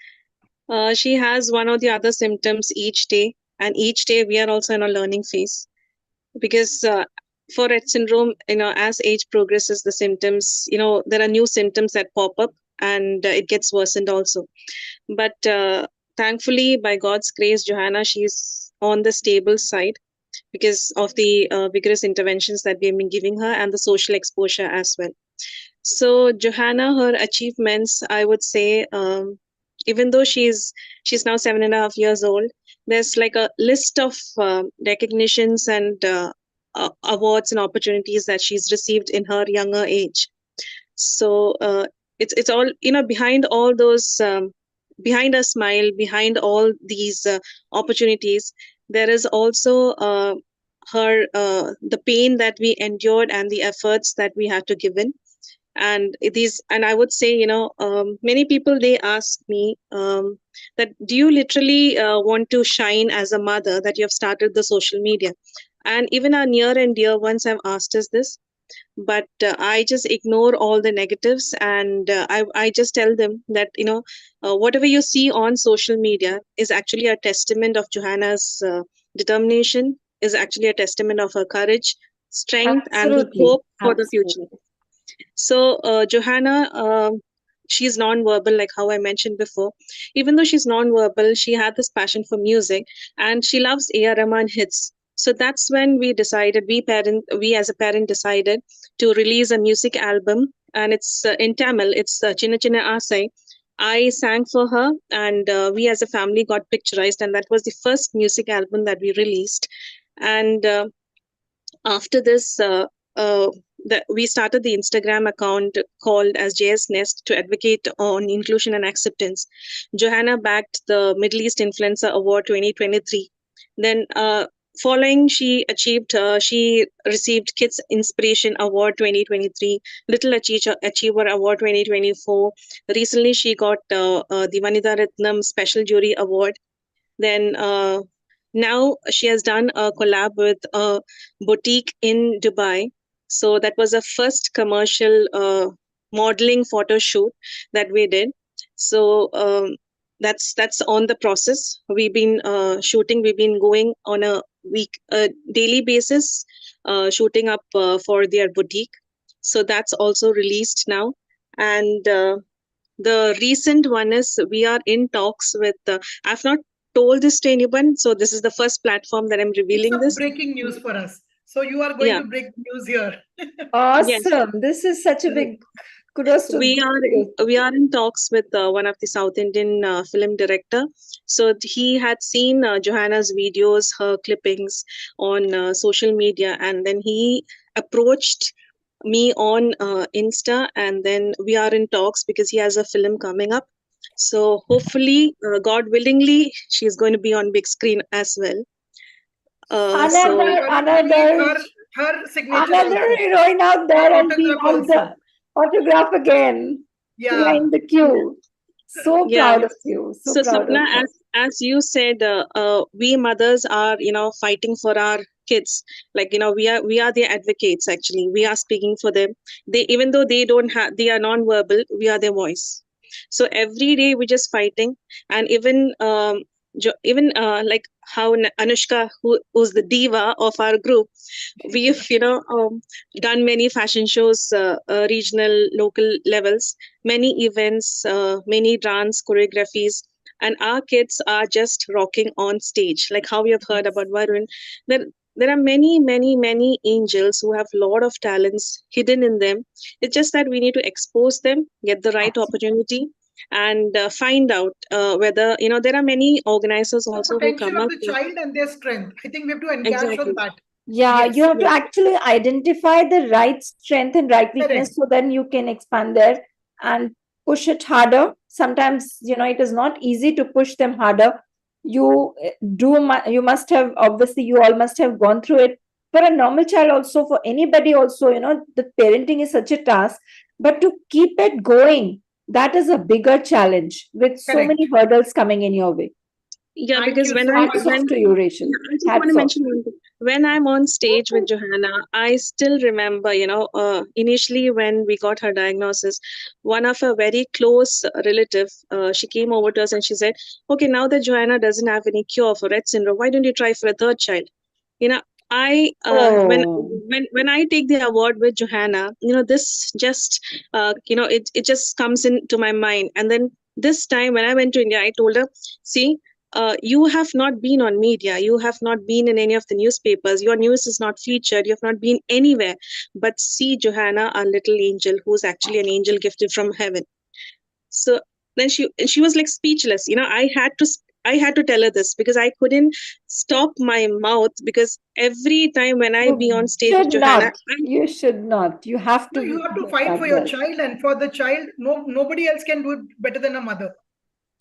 She has one or the other symptoms each day, and each day we are also in a learning phase. Because for Rett syndrome, as age progresses, the symptoms, there are new symptoms that pop up, and it gets worsened also. But thankfully, by God's grace, Johanna, she's on the stable side because of the vigorous interventions that we have been giving her and the social exposure as well. So Johanna, her achievements, I would say, even though she's now 7.5 years old, there's like a list of recognitions and awards and opportunities that she's received in her younger age. So it's all, behind all those, behind a smile, behind all these opportunities, there is also her the pain that we endured and the efforts that we had to give in. And I would say, many people, they ask me that, do you literally want to shine as a mother, that you have started the social media? And even our near and dear ones have asked us this, but I just ignore all the negatives, and I just tell them that, whatever you see on social media is actually a testament of Johanna's determination, is actually a testament of her courage, strength, and the Absolutely. hope for the future. So Johanna, she's non-verbal, like how I mentioned before. Even though she's non-verbal, she had this passion for music, and she loves A.R. Rahman hits. So that's when we decided, we as a parent decided to release a music album, and it's in Tamil. It's Chinna Chinna Asai. I sang for her, and we as a family got picturized, and that was the first music album that we released. And after this, we started the Instagram account called as JS Nest to advocate on inclusion and acceptance. Johanna backed the Middle East Influencer Award 2023. Then following, she received Kids Inspiration Award 2023, Little Achiever Award 2024. Recently, she got the Vanitha Ratnam Special Jury Award. Then now she has done a collab with a boutique in Dubai. So that was a first commercial modeling photo shoot that we did. So that's on the process. We've been shooting. We've been going on a daily basis, shooting up for their boutique. So that's also released now. And the recent one is, we are in talks with. I've not told this to anyone, so this is the first platform that I'm revealing It's this. breaking news for us. So you are going to break news here. Awesome. Yes. This is such a big kudos to We are in talks with one of the South Indian film director. So he had seen Johanna's videos, her clippings on social media, and then he approached me on Insta, and then we are in talks because he has a film coming up. So hopefully, God willingly, she's going to be on big screen as well. Her signature another also. heroine out there, and we Autograph want the autograph again. Yeah. We are in the queue. So Yeah. proud of you. So proud Sapna, of you. as you said, we mothers are, fighting for our kids. Like, we are their advocates. Actually, we are speaking for them. Even though they are non-verbal, we are their voice. So every day we're just fighting, and even like how Anushka, who's the diva of our group, we've done many fashion shows, regional, local levels, many events, many dance choreographies, and our kids are just rocking on stage. Like how we have heard about Varun, there are many, many, many angels who have a lot of talents hidden in them. It's just that we need to expose them, get the right opportunity, and find out whether there are many organizers The also who potential come of up the with child and their strength. I think we have to encash exactly. on that. Yeah, Yes, you have to Yes. actually identify the right strength and right weakness, correct. so then you can expand there and push it harder. Sometimes, it is not easy to push them harder. You must have, obviously, you all must have gone through it. For a normal child, also, for anybody, also, the parenting is such a task. But to keep it going, that is a bigger challenge with so many Correct. hurdles coming in your way. Yeah, Thank because you when so I Hats much. off to you, Rachel. yeah, I just want Hats to off. mention one thing. When I'm on stage with Johanna, I still remember, initially when we got her diagnosis, one of her very close relative, she came over to us and she said, "Okay, now that Johanna doesn't have any cure for Rett syndrome, why don't you try for a third child?" You know, I when Oh. when I take the award with Johanna, this just it just comes into my mind. And then this time when I went to India, I told her, "See, you have not been on media, you have not been in any of the newspapers, your news is not featured, you have not been anywhere, but see Johanna, our little angel, who's actually an angel gifted from heaven." So then she was like speechless. I had to tell her this because I couldn't stop my mouth, because every time when I be on You stage with should Johanna, not. You should not. You have No, to you have to do fight that for your well. child, and for the child, nobody else can do it better than a mother.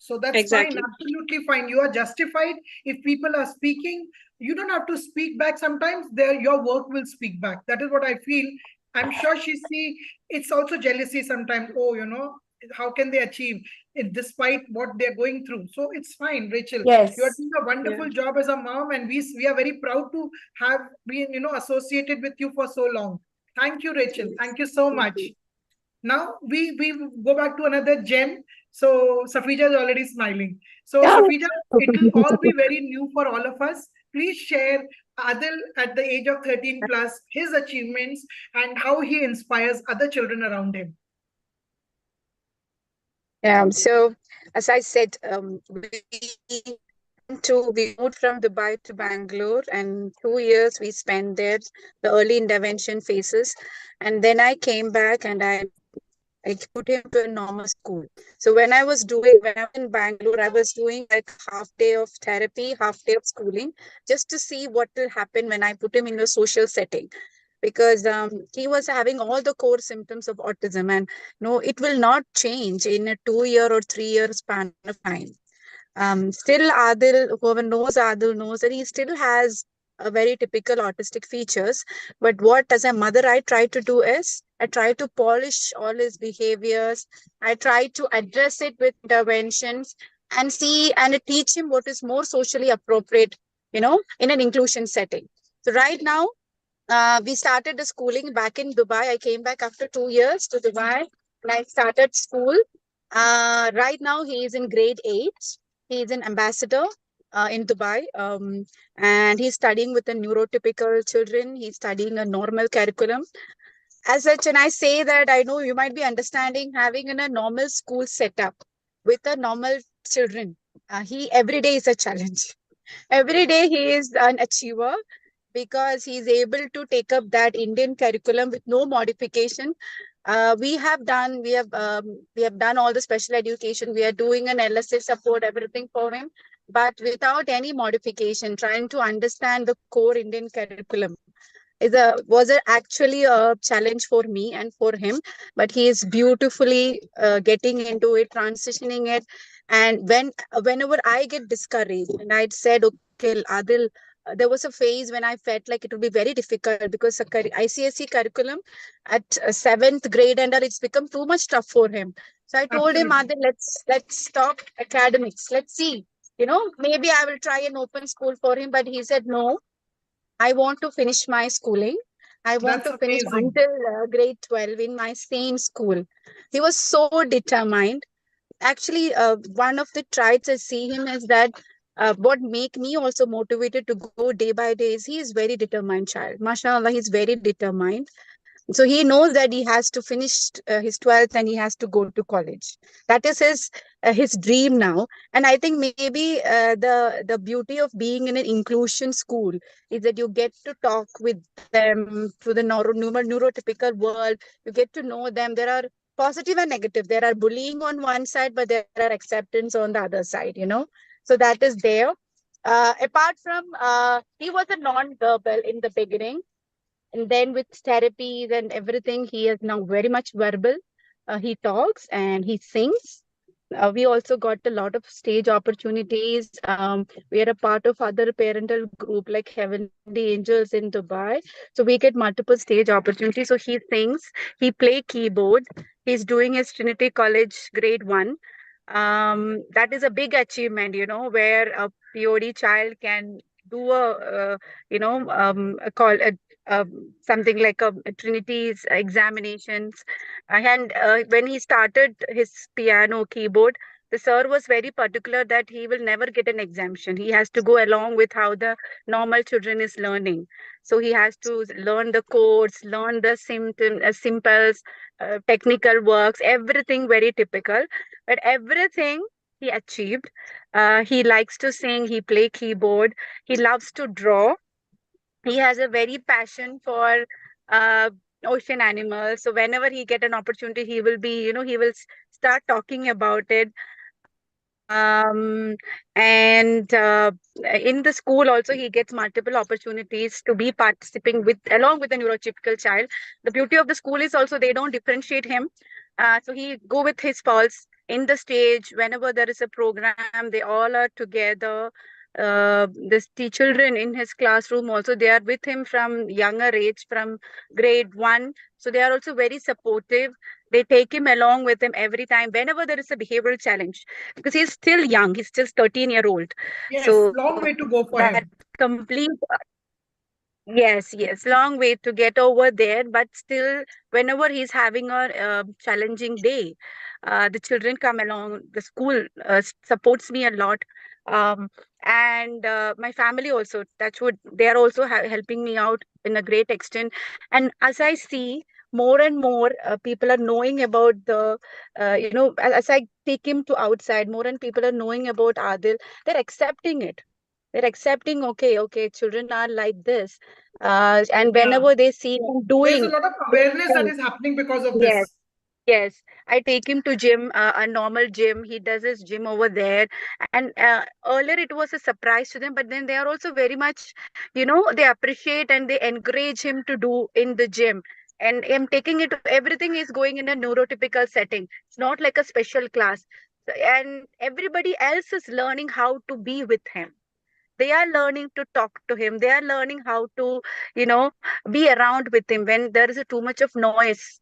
So that's fine, exactly. absolutely fine. You are justified. If people are speaking, you don't have to speak back. Sometimes your work will speak back. That is what I feel. I'm sure she see it's also jealousy sometimes. Oh, how can they achieve it despite what they're going through? So it's fine, Rachel. You are Yes. doing a Yeah. wonderful job as a mom, and we are very proud to have been associated with you for so long. Thank you, Rachel. Thank you so Thank much. you. Now we go back to another gem. So Safija is already smiling. So Yeah. Safija, it will all be very new for all of us. Please share Adil at the age of 13 plus, his achievements and how he inspires other children around him. So as I said, we moved from Dubai to Bangalore, and 2 years we spent there, the early intervention phases, and then I came back and I put him to a normal school. So when I was in Bangalore, I was doing like half day of therapy, half day of schooling, just to see what will happen when I put him in a social setting, because he was having all the core symptoms of autism, and no, it will not change in a 2 year or 3 year span of time. Still, Adil, whoever knows Adil knows that he still has a very typical autistic features. But what, as a mother, I try to do is I try to polish all his behaviors. I try to address it with interventions and see and teach him what is more socially appropriate, in an inclusion setting. So right now, we started the schooling back in Dubai. I came back after 2 years to Dubai and I started school. Right now, he is in grade 8. He is an ambassador in Dubai, and he's studying with the neurotypical children. He's studying a normal curriculum. As such, and I say that I know you might be understanding, having in a normal school setup with a normal children, he every day is a challenge. Every day he is an achiever because he's able to take up that Indian curriculum with no modification. We have done all the special education. We are doing an LSA support, everything for him, but without any modification. Trying to understand the core Indian curriculum actually a challenge for me and for him. But he is beautifully getting into it, transitioning it. And whenever I get discouraged, and I'd said, okay, Adil, there was a phase when I felt like it would be very difficult because the ICSE curriculum at 7th grade and all, it's become too much tough for him. So I told him, Absolutely. Adil, let's stop academics. Let's see. Maybe I will try an open school for him. But he said, no, I want to finish my schooling. I want That's to finish amazing. until grade 12 in my same school. He was so determined. Actually, one of the traits I see him is that what make me also motivated to go day by day is he is very determined child. MashaAllah, he's very determined. So he knows that he has to finish his 12th and he has to go to college. That is his dream now. And I think maybe the beauty of being in an inclusion school is that you get to talk with them to the neurotypical world. You get to know them. There are positive and negative. There are bullying on one side, but there are acceptance on the other side, you know. So that is there. Apart from, he was a non-verbal in the beginning. And then with therapies and everything, he is now very much verbal. He talks and he sings. We also got a lot of stage opportunities. We are a part of other parental group like Heavenly Angels in Dubai. So we get multiple stage opportunities. So he sings, he play keyboard. He's doing his Trinity College grade 1. That is a big achievement, you know, where a POD child can do something like a Trinity's examinations. And when he started his piano keyboard, the sir was very particular that he will never get an exemption. He has to go along with how the normal children is learning. So he has to learn the chords, learn the simples, technical works, everything very typical. But everything he achieved. He likes to sing, he play keyboard, he loves to draw. He has a very passion for uh, ocean animals. So whenever he get an opportunity, he will be, you know, he will start talking about it. And in the school also, he gets multiple opportunities to be participating with along with a neurotypical child. The beauty of the school is also they don't differentiate him. So he go with his pulse in the stage whenever there is a program. They all are together. The children in his classroom also, they are with him from younger age, from grade 1. So they are also very supportive. They take him along with them every time whenever there is a behavioral challenge, because he's still young. He's just 13-year-old. Yes, So long way to go for that him. complete yes, long way to get over there, but still, whenever he's having a challenging day, the children come along. The school supports me a lot, um, and my family also. Touchwood, they are also helping me out in a great extent. And as I see more and more people are knowing about the, as I take him to outside, more and people are knowing about Adil. They're accepting it. They're accepting, okay, children are like this. And Yeah. whenever they see him There's a doing lot of awareness that things, is happening because of yes, this. yes, I take him to gym, a normal gym. He does his gym over there. And earlier it was a surprise to them, but then they are also very much, they appreciate and they encourage him to do in the gym. And I'm taking it, everything is going in a neurotypical setting. It's not like a special class. And everybody else is learning how to be with him. They are learning to talk to him. They are learning how to, you know, be around with him when there is too much of noise.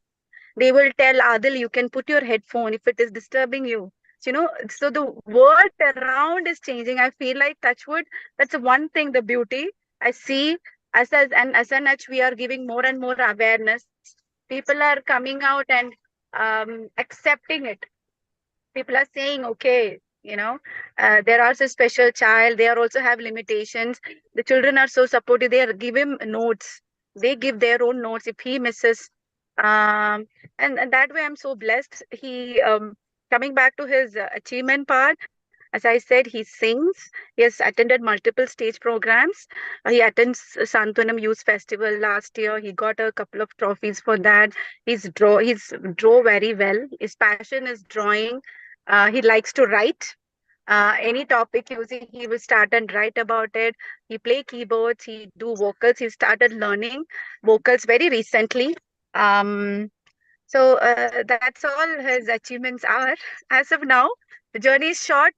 They will tell Adil, you can put your headphone if it is disturbing you. So the world around is changing. I feel like touchwood, that's the one thing, the beauty I see. As an we are giving more and more awareness. People are coming out and accepting it. People are saying, okay, there are a special child. They are also have limitations. The children are so supportive. They give him notes. They give their own notes if he misses. And that way I'm so blessed. He coming back to his achievement part. As I said, he sings. He has attended multiple stage programs. He attends Santanam Youth Festival last year. He got a couple of trophies for that. He's draw very well. His passion is drawing. He likes to write. Any topic using, he will start and write about it. He play keyboards. He do vocals. He started learning vocals very recently. So that's all his achievements are as of now. The journey is short.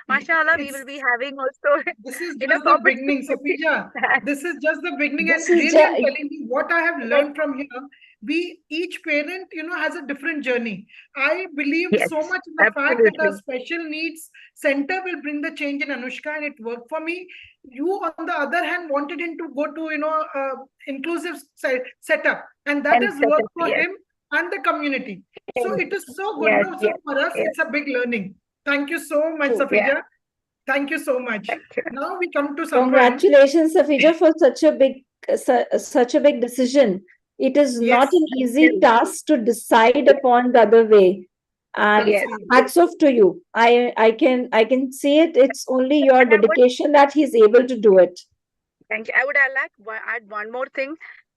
Mashallah, we will be having also This is just the beginning, Safija. This is just the beginning, and This is really, I'm telling you what I have learned from here. Each parent, has a different journey. I believe so much in the fact that the special needs center will bring the change in Anushka, and it worked for me. You, on the other hand, wanted him to go to inclusive setup, and that has worked for him and the community. So it is so good. So for us, it's a big learning. Thank you so much, Safija. Thank you so much. Thank you. Now we come to Sampan. Congratulations, Safija, for such a big decision. It is not Yes. an easy task to decide upon the other way. And Yes. Absolutely. hats off to you. I can see it. It's only your And I would, dedication that he's able to do it. thank you. I would add one more thing.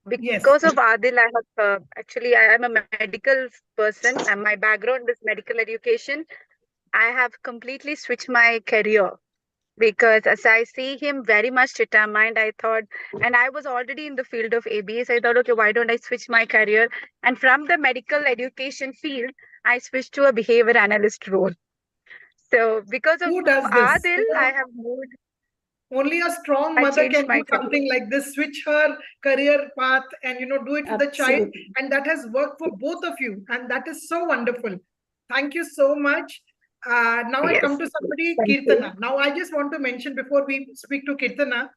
Yes. Because of Adil, I have actually I am a medical person, and my background is medical education. I have completely switched my career because as I see him very much determined, I thought, and I was already in the field of ABS. I thought, okay, why don't I switch my career? And from the medical education field, I switched to a behavior analyst role. So because of Who does this? Adil, I have moved. Only a strong I mother changed can my do career. something like this, switch her career path and do it for the child. Absolutely. And that has worked for both of you. And that is so wonderful. Thank you so much. Now I Yes. come to somebody, Thank you. Kirtana. Now I just want to mention before we speak to Kirtana,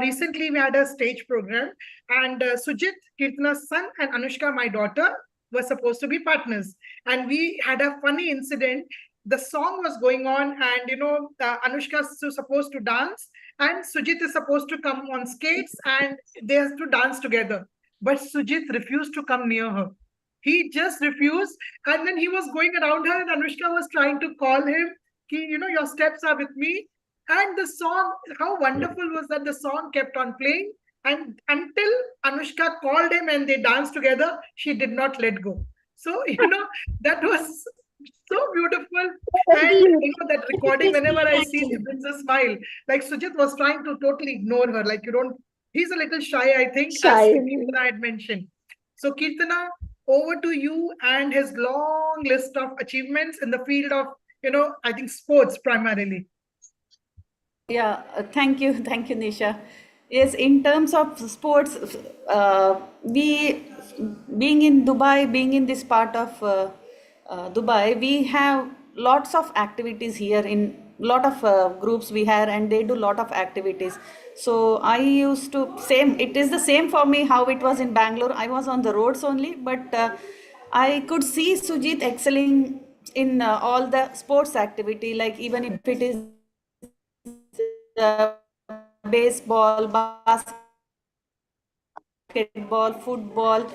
recently we had a stage program, and Sujit, Kirtana's son, and Anushka, my daughter, were supposed to be partners. And we had a funny incident. The song was going on, and Anushka is supposed to dance, and Sujit is supposed to come on skates, and they have to dance together. But Sujit refused to come near her. He just refused, and then he was going around her, and Anushka was trying to call him, your steps are with me. And the song, how wonderful was that the song kept on playing, and until Anushka called him and they danced together, she did not let go. So, that was so beautiful. And that recording, whenever I see it, it brings a smile. Like Sujit was trying to totally ignore her. Like, he's a little shy, I think, as Shy. Kirtana had mentioned. So, Kirtana, over to you and his long list of achievements in the field of, I think sports primarily. Yeah, thank you, Nisha. Yes, in terms of sports, we being in Dubai, being in this part of Dubai, we have lots of activities here. In lot of groups we have, and they do lot of activities. So I used to same. It is the same for me how it was in Bangalore. I was on the roads only, but I could see Sujit excelling in all the sports activity, like even if it is baseball, basketball, football,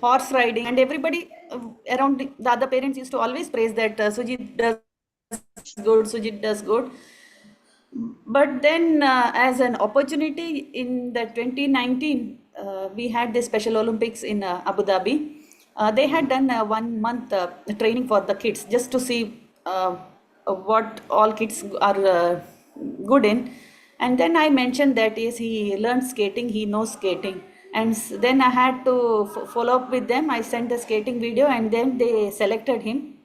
horse riding, and everybody around the other parents used to always praise that Sujit does good, Sujit does good. But then, as an opportunity in the 2019, we had the Special Olympics in Abu Dhabi. They had done 1 month training for the kids just to see what all kids are good in. And then I mentioned that yes, he learned skating, he knows skating. And then I had to follow up with them. I sent the skating video, and then they selected him.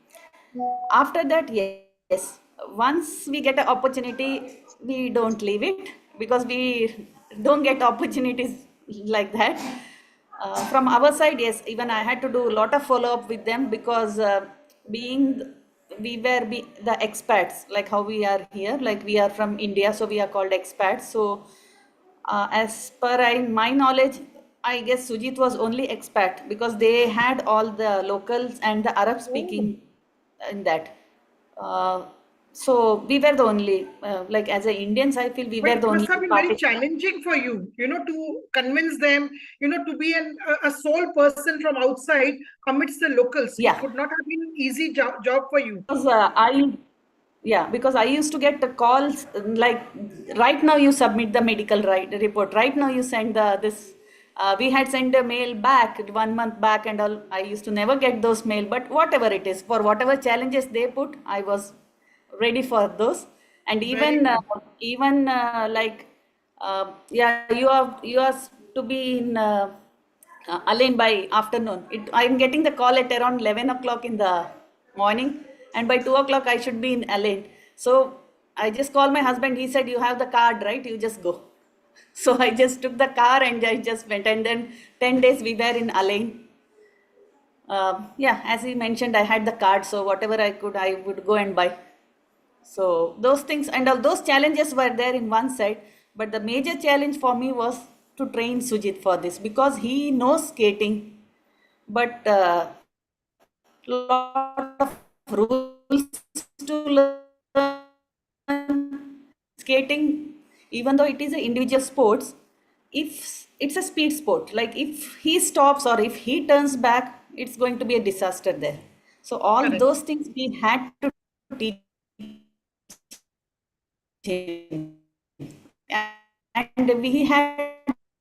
After that, yes, once we get an opportunity, we don't leave it, because we don't get opportunities like that. From our side, yes, even I had to do a lot of follow up with them, because being we were the expats, like how we are here, like we are from India, so we are called expats. So as per my knowledge, I guess Sujit was only expat, because they had all the locals and the Arab speaking in that. Uh, so we were the only, like as a Indians, I feel we But were it the must only have been very participants. challenging for you, to convince them, to be a sole person from outside amidst the locals. It Yeah. would not have been an easy job for you. Because because I used to get the calls like, right now you submit the medical report, right now you send this. We had sent a mail back 1 month back, and all. I used to never get those mail, but whatever it is, for whatever challenges they put, I was ready for those. And Very even good. like yeah, you are to be in Alain by afternoon. I'm getting the call at around 11 o'clock in the morning, and by 2 o'clock I should be in Alain. So I just called my husband. He said, "You have the card, right? You just go." So I just took the car and I just went, and then 10 days we were in Alain. Yeah, as he mentioned, I had the card, so whatever I could, I would go and buy. So those things and all those challenges were there in one side, but the major challenge for me was to train Sujit for this, because he knows skating, but lot of rules to learn, skating, even though it is an individual sports, if it's a speed sport, like if he stops or if he turns back, it's going to be a disaster there. So all Correct. those things we had to teach him. And we had,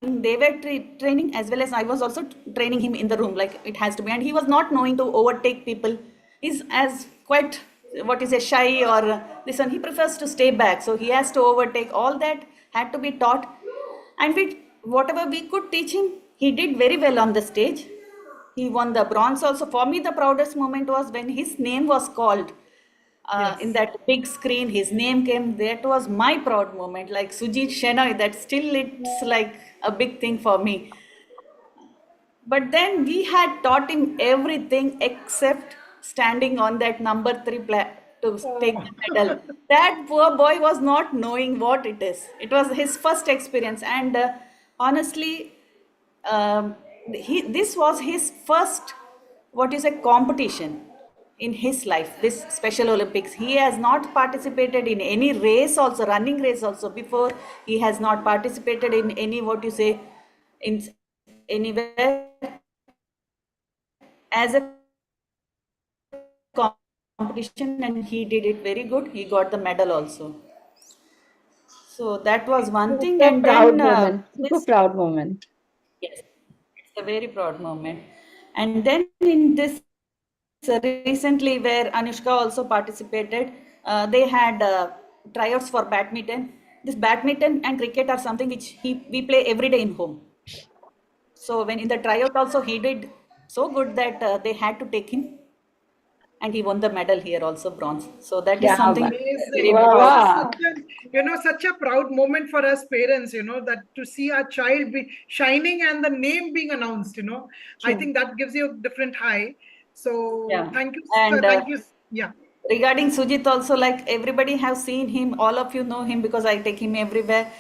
they were training as well as I was also training him in the room, like it has to be. And he was not knowing to overtake people. He's as quite, what is a shy or this one, he prefers to stay back. So he has to overtake. All that had to be taught. And whatever we could teach him, he did very well on the stage. He won the bronze also. For me, the proudest moment was when his name was called. In that big screen, his name came. That was my proud moment. Like Sujit Shenoy, that still it's like a big thing for me. But then we had taught him everything except standing on that number 3 to take the medal. That poor boy was not knowing what it is. It was his first experience, and honestly, this was his first, what is a competition in his life, this Special Olympics. He has not participated in any race also, running race also before. He has not participated in any, what you say, in anywhere as a competition, and he did it very good. He got the medal also. So that was one thing. Super And proud then moment. Super this, proud moment. yes, it's a very proud moment. And then in this recently, where Anushka also participated, they had tryouts for badminton. This badminton and cricket are something which we play every day in home. So when in the tryout also, he did so good that they had to take him, and he won the medal here also, bronze. So that is Yeah, something man. very Amazing. Wow, proud. wow. Such a proud moment for us parents, that to see our child be shining and the name being announced, I True. think that gives you a different high. So Yeah. thank you. And Thank you. Yeah. regarding Sujit also, like everybody have seen him, all of you know him because I take him everywhere.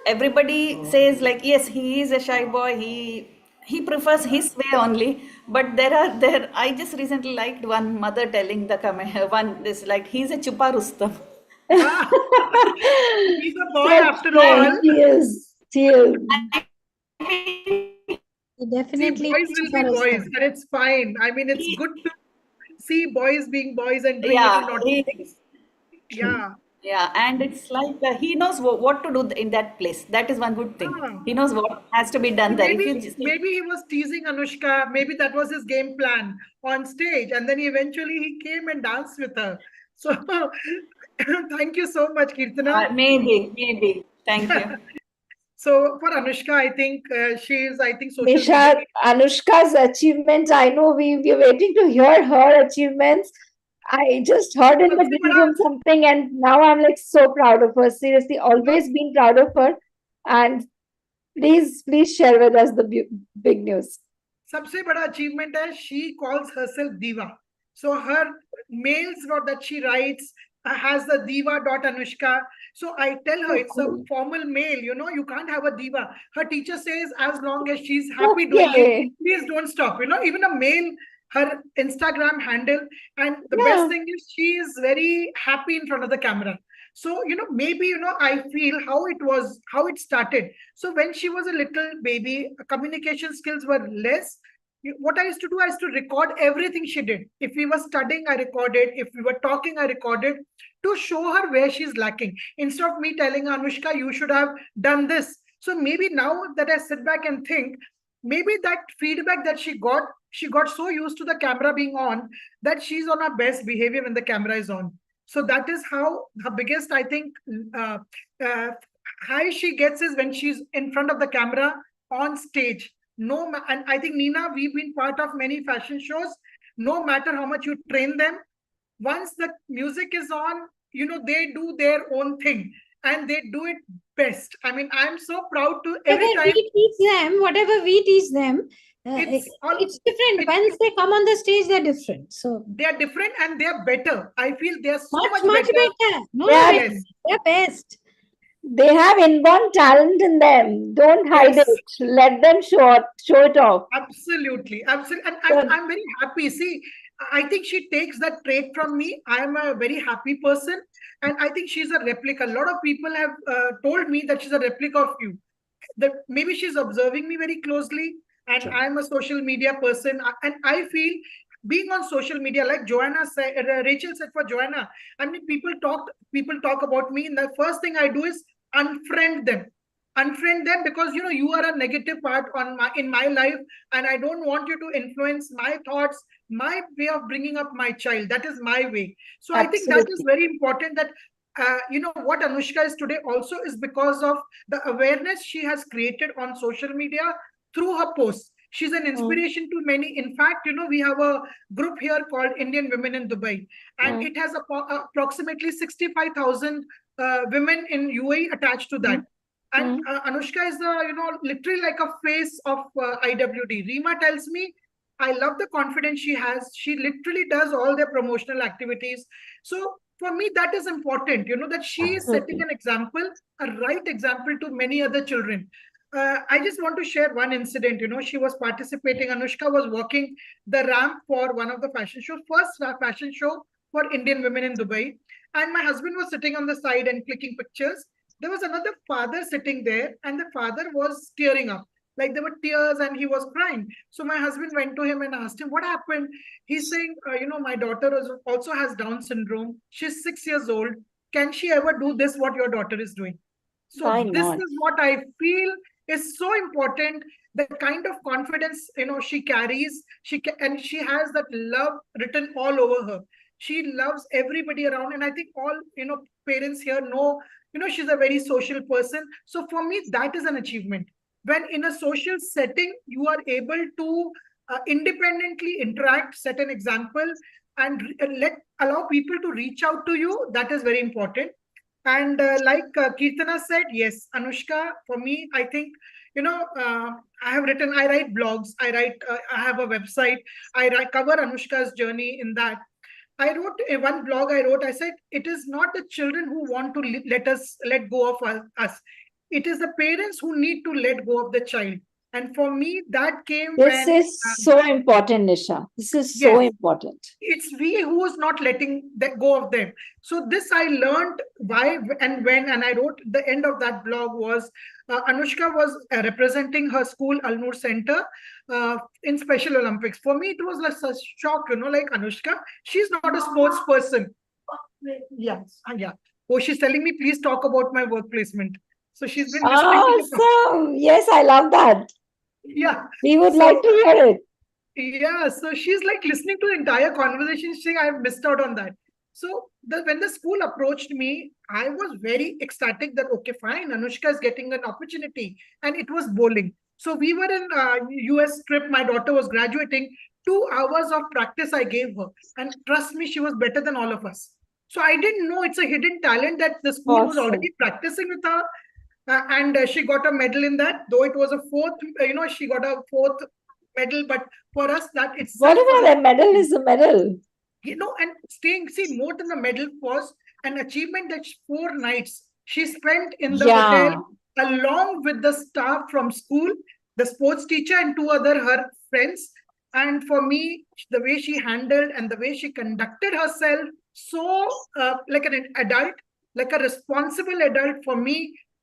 Everybody says like, yes, he is a shy boy. He prefers his way only. But there. I just recently liked one mother telling the comment one this like he's a chupa Rustam. Ah, he's a boy So after true. all. He is. He is. He See, definitely boys is will be Super boys, Rustam. and it's fine. I mean, it's He, good to see boys being boys and doing yeah, little naughty things. Yeah. yeah, and it's like he knows what to do in that place. That is one good thing. Ah. He knows what has to be So done there. If you maybe just, maybe he was teasing Anushka. Maybe that was his game plan on stage, and then eventually he came and danced with her. So thank you so much, Kirtana. maybe. Thank you. So for Anushka, I think she is, I think, social media. Nisha, Anushka's achievements, I know we are waiting to hear her achievements. I just heard in the सबसे green बड़ा room something, and now I'm like so proud of her. Seriously, always been proud of her. And please share with us the big news. सबसे बड़ा achievement है, she calls herself Diva. So her mails that she writes has the diva.anushka. So I tell her it's a cool. formal mail, you can't have a diva. Her teacher says as long as she's happy doing it, Okay. please don't stop. Even a mail, her Instagram handle. And the Yeah. best thing is she is very happy in front of the camera. So, maybe, I feel how it started. So when she was a little baby, communication skills were less. What I used to do, I used to record everything she did. If we were studying, I recorded. If we were talking, I recorded to show her where she's lacking. Instead of me telling her, Anushka, you should have done this. So maybe now that I sit back and think, maybe that feedback that she got so used to the camera being on that she's on her best behavior when the camera is on. So that is how her biggest, I think, high she gets is when she's in front of the camera on stage. And I think, Nina, we've been part of many fashion shows. No matter how much you train them, once the music is on, they do their own thing and they do it best. I mean, I'm so proud to every time. Whatever we teach them, it's different. Once they come on the stage, they're different. So they are different and they are better. I feel they are so much better. No, Yes. they're best. They have inborn talent in them. Don't hide Yes. it. Let them show it off. Absolutely. And Good. I'm very happy. See, I think she takes that trait from me. I am a very happy person. And I think she's a replica. A lot of people have told me that she's a replica of you. That maybe she's observing me very closely, and Sure. I'm a social media person, and I feel being on social media, like Joanna said, Rachel said for Joanna, I mean, people talk about me, and the first thing I do is unfriend them. Unfriend them, because you are a negative part in my life, and I don't want you to influence my thoughts, my way of bringing up my child. That is my way. So I think that is Absolutely. very important, that what Anushka is today also is because of the awareness she has created on social media through her posts. She's an inspiration to many. In fact, we have a group here called Indian Women in Dubai, and it has approximately 65,000 women in UAE attached to that. And Anushka is literally like a face of IWD. Rima tells me, I love the confidence she has. She literally does all their promotional activities. So for me, that is important, that she is setting an example, a right example to many other children. I just want to share one incident. She was participating. Anushka was walking the ramp for one of the fashion shows, first fashion show for Indian women in Dubai. And my husband was sitting on the side and clicking pictures. There was another father sitting there, and the father was tearing up. Like there were tears and he was crying. So my husband went to him and asked him, what happened? He's saying, my daughter also has Down syndrome. She's 6 years old. Can she ever do this, what your daughter is doing? So Why this not? is what I feel is so important. The kind of confidence, she carries, and she has that love written all over her. She loves everybody around. And I think all, parents here know, she's a very social person. So for me, that is an achievement. When in a social setting, you are able to independently interact, set an example, and allow people to reach out to you, that is very important. And like Kirtana said, yes, Anushka, for me, I think, I write blogs, I have a website, cover Anushka's journey in that. I wrote one blog I said, it is not the children who want to let go of us. It is the parents who need to let go of the child. And for me, that came This when, is so important, Nisha. This is so yes, important. it's we who is not letting go of them. So this I learned why and when, and I wrote the end of that blog was Anushka was representing her school, Al Noor Center, in Special Olympics. For me, it was like such shock, like Anushka, she's not a sports person. Yes, yeah. Oh, she's telling me, please talk about my work placement. So she's been listening to the Awesome. Yes, I love that. yeah. We would So- like to hear it. Yeah, so she's like listening to the entire conversation. She's saying, I've missed out on that. So when the school approached me, I was very ecstatic that, okay, fine, Anushka is getting an opportunity. And it was bowling. So we were in US trip. My daughter was graduating. 2 hours of practice I gave her. And trust me, she was better than all of us. So I didn't know it's a hidden talent that the school was Awesome. already practicing with her. And she got a medal in that, though it was a fourth, she got a fourth medal, but for us that it's Whatever, a medal is a medal. and more than the medal was an achievement that 4 nights she spent in the Yeah. hotel along with the staff from school, the sports teacher and 2 other her friends. And for me, the way she handled and the way she conducted herself, so like an adult, like a responsible adult, for me,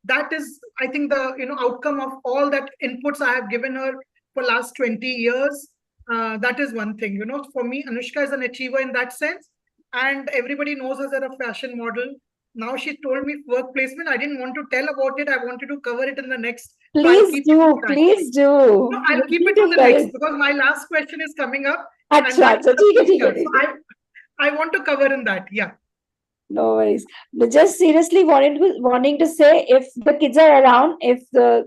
that is, I think, the outcome of all that inputs I have given her for last 20 years. That is one thing, for me, Anushka is an achiever in that sense. And everybody knows her as a fashion model. Now she told me work placement. I didn't want to tell about it. I wanted to cover it in the next. So I'll Please keep it do, to that. please do. No, I'll You keep need it to to the tell next it. because my last question is coming up. And Acha, that's acha, the theek hai, future. theek hai. So I want to cover in that. Yeah. No worries. But just seriously wanting to say, if the kids are around, if the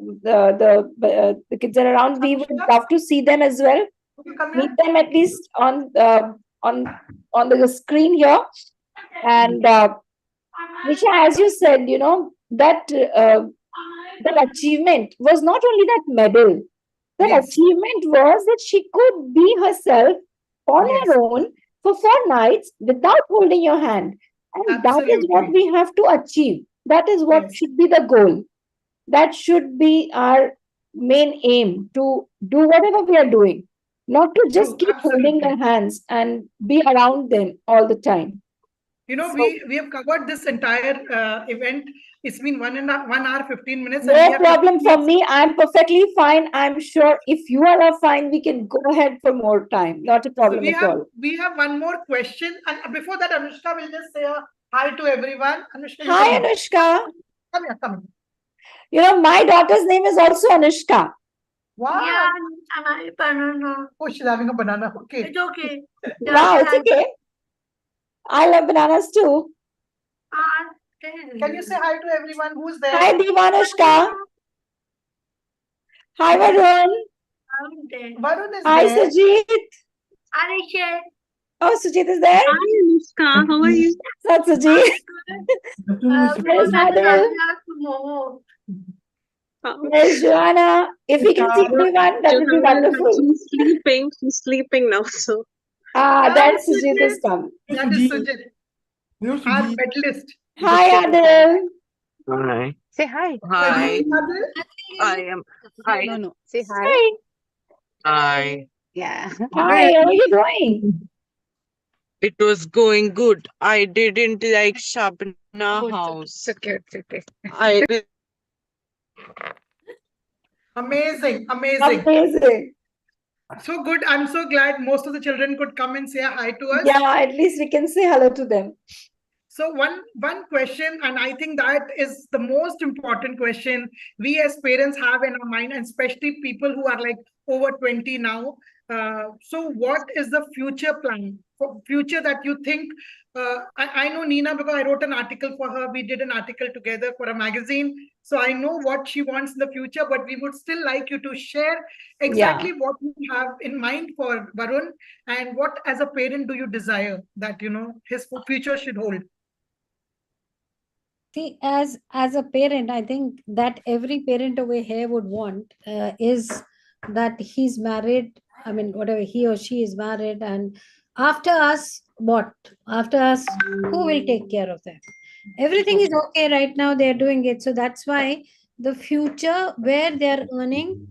kids are around, we would love to see them as well. Okay, come here. Meet them at least on the screen here. And Nisha, as you said, that achievement was not only that medal. That Yes. achievement was that she could be herself on Yes. her own for 4 nights without holding your hand. And that is what Absolutely. we have to achieve. That is what Yes. should be the goal. That should be our main aim, to do whatever we are doing, not to just True, keep holding absolutely. their hands and be around them all the time. You know, So- we have covered this entire event. It's been 1 hour 15 minutes. and we No have problem 15 for me. I'm perfectly fine. I'm sure if you all are fine, we can go ahead for more time. Not a So problem at all. we have one more question. And before that, Anushka will just say a hi to everyone. Anushka, you Hi, come here. Anushka. Come here, come here. You know, my daughter's name is also Anushka. Wow. Yeah, I banana. Oh, she's having a banana. Okay. It's okay. Wow, it's okay. I love bananas too. Can you say hi to everyone who's there? Hi, Devanushka. Hi, Varun. Varun is Hi, there. Sujit. Anisha. Oh, Sujit is there. Hi, Anushka. How are you? That's Sujit. Where's Adil? Where's Joanna? If we can see everyone, that would be Johanna is wonderful. actually sleeping. She's sleeping now. So Ah, Hi, that's Sujit Sujit. has come. That is Sujit, our medalist. Hi, Adil. Hi. Say hi. Hi. Adil? I am. Hi. No. Say hi. Hi. Hi. Yeah. Hi, how are you doing? It was going good. I didn't like Shabna house. It's okay. It's okay. I Amazing, amazing. Amazing. So good. I'm so glad most of the children could come and say hi to us. Yeah, at least we can say hello to them. So one question, and I think that is the most important question we as parents have in our mind, and especially people who are like over 20 now. So what is the future plan for future that you think? I know Nina because I wrote an article for her. We did an article together for a magazine. So I know what she wants in the future, but we would still like you to share exactly what you have in mind for Varun, and what as a parent do you desire that his future should hold. See, as a parent, I think that every parent over here would want is that he's married. I mean, whatever he or she is married, and after us, what? After us, who will take care of them? Everything is okay right now. They're doing it, so that's why the future where they're earning.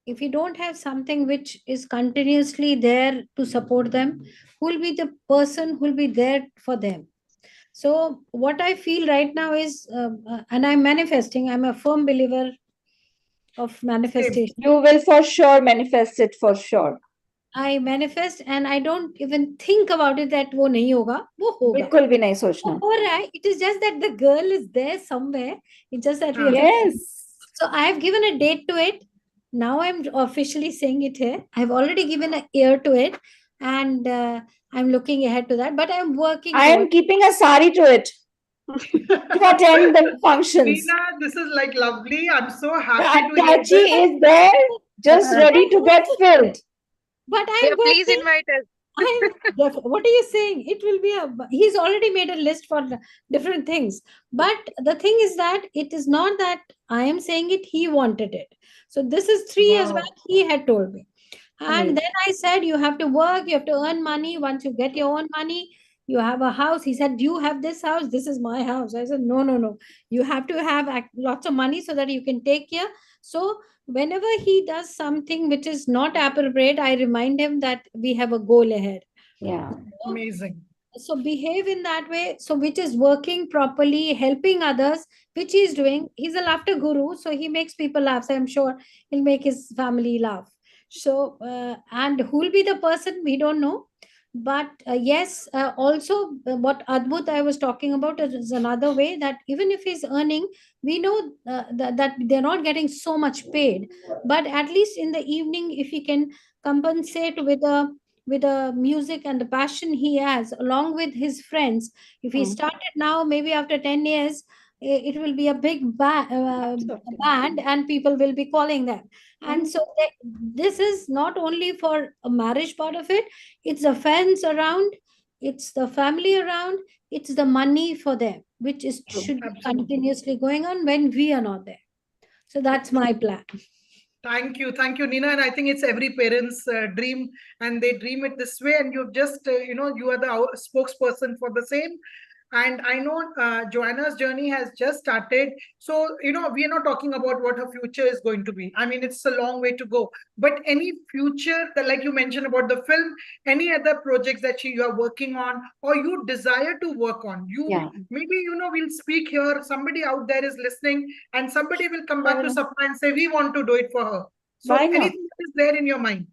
If you don't have something which is continuously there to support them, who will be the person who will be there for them? So what I feel right now is, and I'm manifesting, I'm a firm believer of manifestation. You will for sure manifest it for sure. I manifest and I don't even think about it that wo nahi hoga, wo hoga. बिल्कुल भी नहीं सोचना. हो रहा है. It is just that the girl is there somewhere. It's just that we have to- Yes. So I have given a date to it. Now I'm officially saying it here. I've already given an year to it, and I'm looking ahead to that. But I'm working. I am keeping a sari to it to attend the functions. Nina, this is like lovely. I'm so happy to hear Attachi this. is there, just ready to get filled. But I'm Yeah, please working. invite us. What are you saying? It will be he's already made a list for different things. But the thing is that it is not that I am saying it, he wanted it. So this is 3 years Wow. back, he had told me. And Amazing. then I said, you have to work, you have to earn money. Once you get your own money, you have a house. He said, you have this house, this is my house. I said, no. You have to have lots of money so that you can take care. So whenever he does something which is not appropriate, I remind him that we have a goal ahead. Yeah. Amazing. So behave in that way. So which is working properly, helping others, which he's doing. He's a laughter guru, so he makes people laugh. So I'm sure he'll make his family laugh. So and who will be the person? We don't know. But yes, also what Adbhut I was talking about is another way that even if he's earning, we know that they're not getting so much paid. But at least in the evening, if he can compensate with the music and the passion he has along with his friends, if he started now, maybe after 10 years it will be a big band and people will be calling them. And so this is not only for a marriage part of it, it's the friends around, it's the family around, it's the money for them, which is should be Absolutely. continuously going on when we are not there. So that's my plan. Thank you, Nina. And I think it's every parent's dream, and they dream it this way. And you've just, you are the spokesperson for the same. And I know Joanna's journey has just started. So, we are not talking about what her future is going to be. I mean, it's a long way to go. But any future that, like you mentioned about the film, any other projects that you are working on or you desire to work on, Yeah. maybe, we'll speak here. Somebody out there is listening and somebody will come back to Yeah. Sapna and say, we want to do it for her. So Why not? anything that is there in your mind?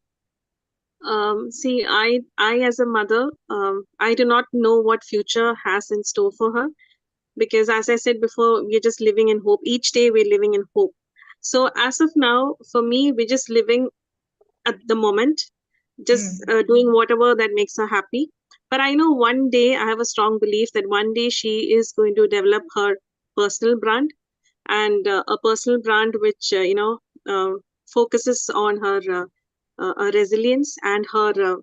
See, I as a mother, I do not know what future has in store for her, because as I said before, we're just living in hope. Each day we're living in hope. So as of now, for me, we're just living at the moment, just doing whatever that makes her happy. But I know one day, I have a strong belief that one day she is going to develop her personal brand, and a personal brand which focuses on her resilience and her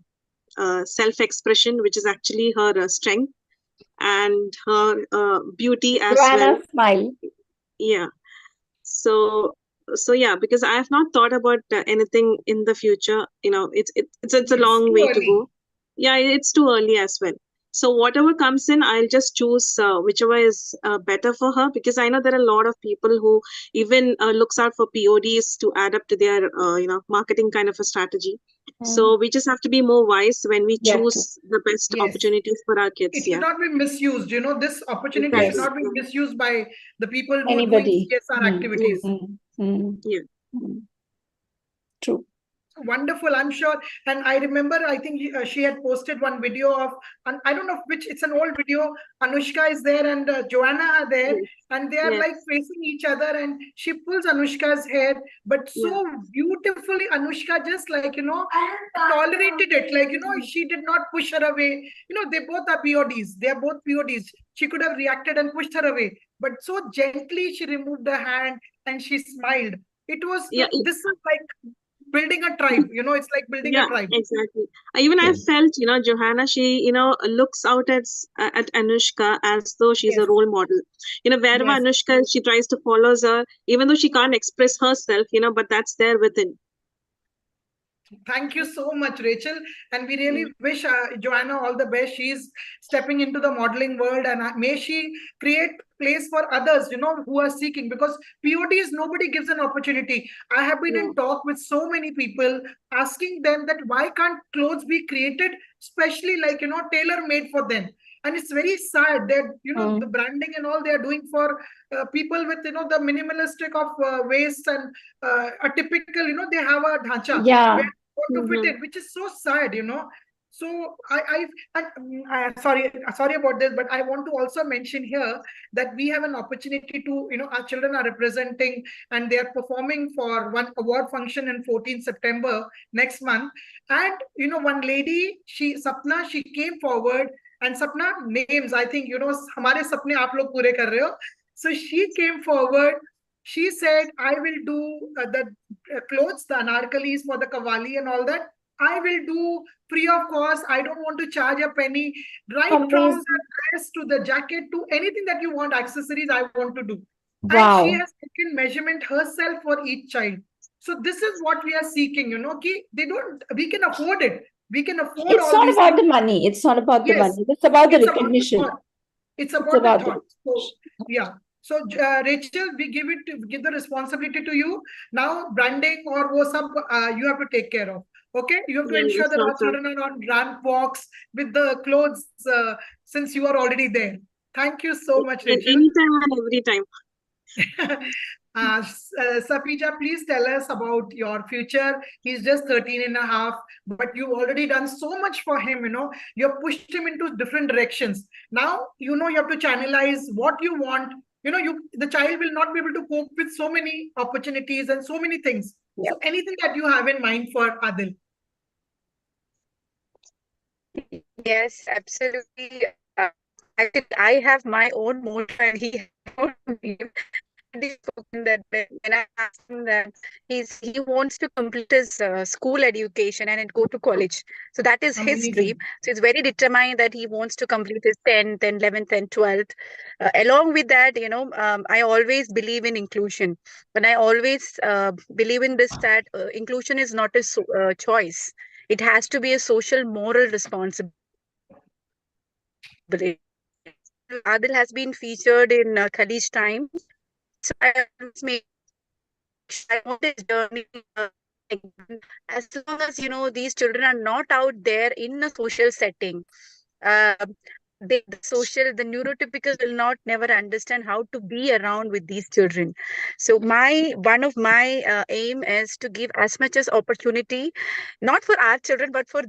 self-expression, which is actually her strength, and her beauty as well. Joanna, smile. Yeah. So yeah, because I have not thought about anything in the future. It's a long too way to early. go. Yeah, it's too early as well. So whatever comes in, I'll just choose whichever is better for her, because I know there are a lot of people who even looks out for PODs to add up to their marketing kind of a strategy. So we just have to be more wise when we Yeah, choose the best Yes. opportunities for our It kids. should Yeah. not be misused. This opportunity should not be misused by the people who are doing Anybody. CSR activities. Yeah. True. Wonderful, I'm sure. And I remember, I think she had posted one video of, and I don't know which, it's an old video. Anushka is there and Joanna are there, Yes. and they are Yes. like facing each other, and she pulls Anushka's hair, but so beautifully, Anushka just like, tolerated it. Like, she did not push her away. They both are PODs. They are both PODs. She could have reacted and pushed her away, but so gently she removed her hand and she smiled. It was, this is like building a tribe. It's like building a tribe. Exactly. Even I felt, Johanna, she, looks out at Anushka as though she's a role model. Wherever Yes. Anushka, she tries to follow her, even though she can't express herself, but that's there within. Thank you so much, Rachel. And we really wish Joanna all the best. She's stepping into the modeling world, and may she create place for others, who are seeking, because PODs, nobody gives an opportunity. I have been in talk with so many people asking them that why can't clothes be created, especially like, tailor-made for them. And it's very sad that, the branding and all they are doing for people with, the minimalistic of waist and a typical, they have a dhancha. Yeah. Where to fit it, which is so sad. So sorry about this, but I want to also mention here that we have an opportunity to, our children are representing and they are performing for one award function in 14 September next month. And, one lady, Sapna, she came forward, and Sapna, names, I think, hamare sapne aap log pure kar rahe ho. So she came forward. She said, I will do the clothes, the anarkalis for the Kavali and all that. I will do free of cost. I don't want to charge a penny. Right from the dress to the jacket to anything that you want, accessories, I want to do. Wow. And she has taken measurement herself for each child. So this is what we are seeking, we can afford it. We can afford It's all not these about things. the money. It's not about the Yes. money. It's about the It's about the recognition. thought. It's about the thought. So, yeah. So Rachel, we give the responsibility to you. Now branding or wo sab, you have to take care of. Okay, you have to ensure that our children are on ramp walks with the clothes since you are already there. Thank you so much, Rachel. Anytime and every time. Safija, please tell us about your future. He's just 13 and a half, but you've already done so much for him. You've pushed him into different directions. Now, you have to channelize what you want. The child will not be able to cope with so many opportunities and so many things. Yep. So anything that you have in mind for Adil? Yes, absolutely. I think I have my own motto and he has his own dream. Spoken that when I asked him that he wants to complete his school education and go to college. So that is his dream. So it's very determined that he wants to complete his 10th and 11th and 12th. Along with that, I always believe in inclusion. But I always believe in this, that inclusion is not a choice. It has to be a social moral responsibility. Adil has been featured in Khalij Times. So I always make sure I want his journey. As long as these children are not out there in a social setting, uh, the neurotypical will not never understand how to be around with these children. So one of my aim is to give as much as opportunity, not for our children, but for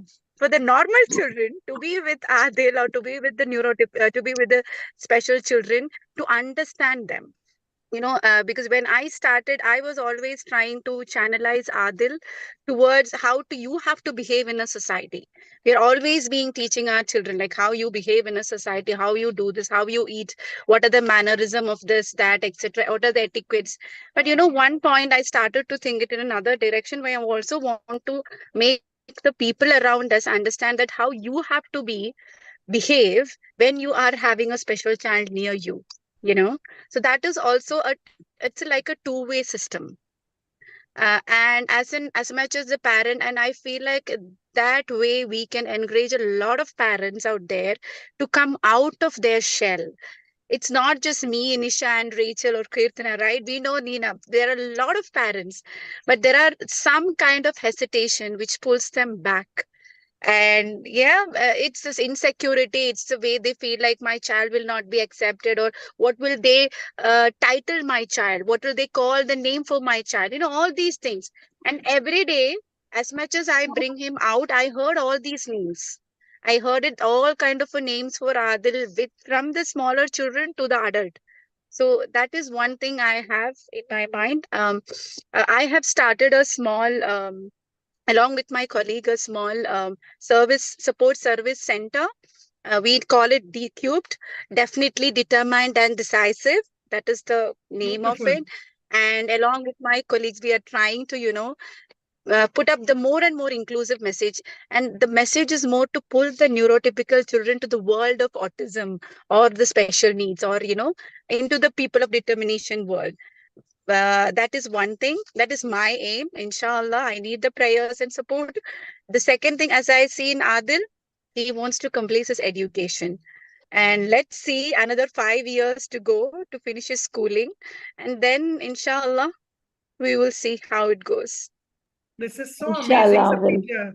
the normal children to be with Adil, or to be with the to be with the special children, to understand them. Because when I started, I was always trying to channelize Adil towards how you have to behave in a society. We are always being teaching our children, like how you behave in a society, how you do this, how you eat, what are the mannerism of this, that, etc. What are the etiquettes? But one point I started to think it in another direction, where I also want to make the people around us understand that how you have to behave when you are having a special child near you. So that is also it's like a two-way system. And as much as the parent, and I feel like that way we can encourage a lot of parents out there to come out of their shell. It's not just me, Nisha and Rachel or Kirtana, right? We know, Nina, there are a lot of parents, but there are some kind of hesitation which pulls them back. And yeah, it's this insecurity, it's the way they feel like my child will not be accepted, or what will they title my child, what will they call the name for my child, all these things. And every day, as much as I bring him out, I heard all these names. I heard it all kind of a names for Adil, from the smaller children to the adult. So that is one thing I have in my mind. I have started a small along with my colleague, a small support service center. We call it D-Cubed, definitely determined and decisive. That is the name of Beautiful. it. And along with my colleagues, we are trying to, put up the more and more inclusive message. And the message is more to pull the neurotypical children to the world of autism or the special needs, or, into the people of determination world. That is one thing. That is my aim. Inshallah, I need the prayers and support. The second thing, as I see in Adil, he wants to complete his education. And let's see, another 5 years to go to finish his schooling. And then, inshallah, we will see how it goes. This is so amazing, Inshallah, will. Safija.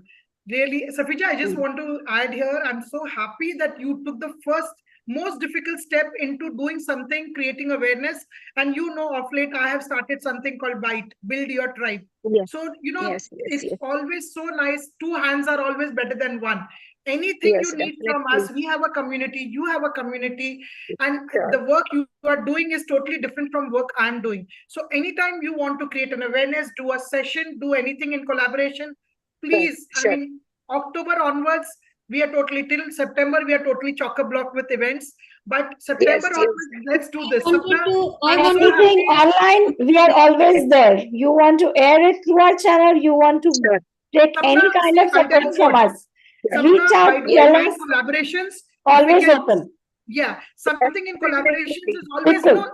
Really, Safija, I just want to add here, I'm so happy that you took the first most difficult step into doing something, creating awareness. And of late, I have started something called BITE, Build Your Tribe. Yes. So, Yes, it's yes. always so nice. Two hands are always better than one. Anything Yes, you need from definitely. us, we have a community, you have a community, and Sure. the work you are doing is totally different from work I'm doing. So anytime you want to create an awareness, do a session, do anything in collaboration, please, Sure. I mean, October onwards, we are totally, till September, we are totally chock-a-block with events. But September Yes. onwards, let's do this. I wanted Sapna, to- I I'm so wanted to- Anything online, we are always there. You want to air it through our channel, you want to Sure. take any Sapna, kind of I'll tell support you from what. us. Sapna, Reach out, by tell doing us, collaborations, if we always can- open. Yeah, something in collaborations is always, People.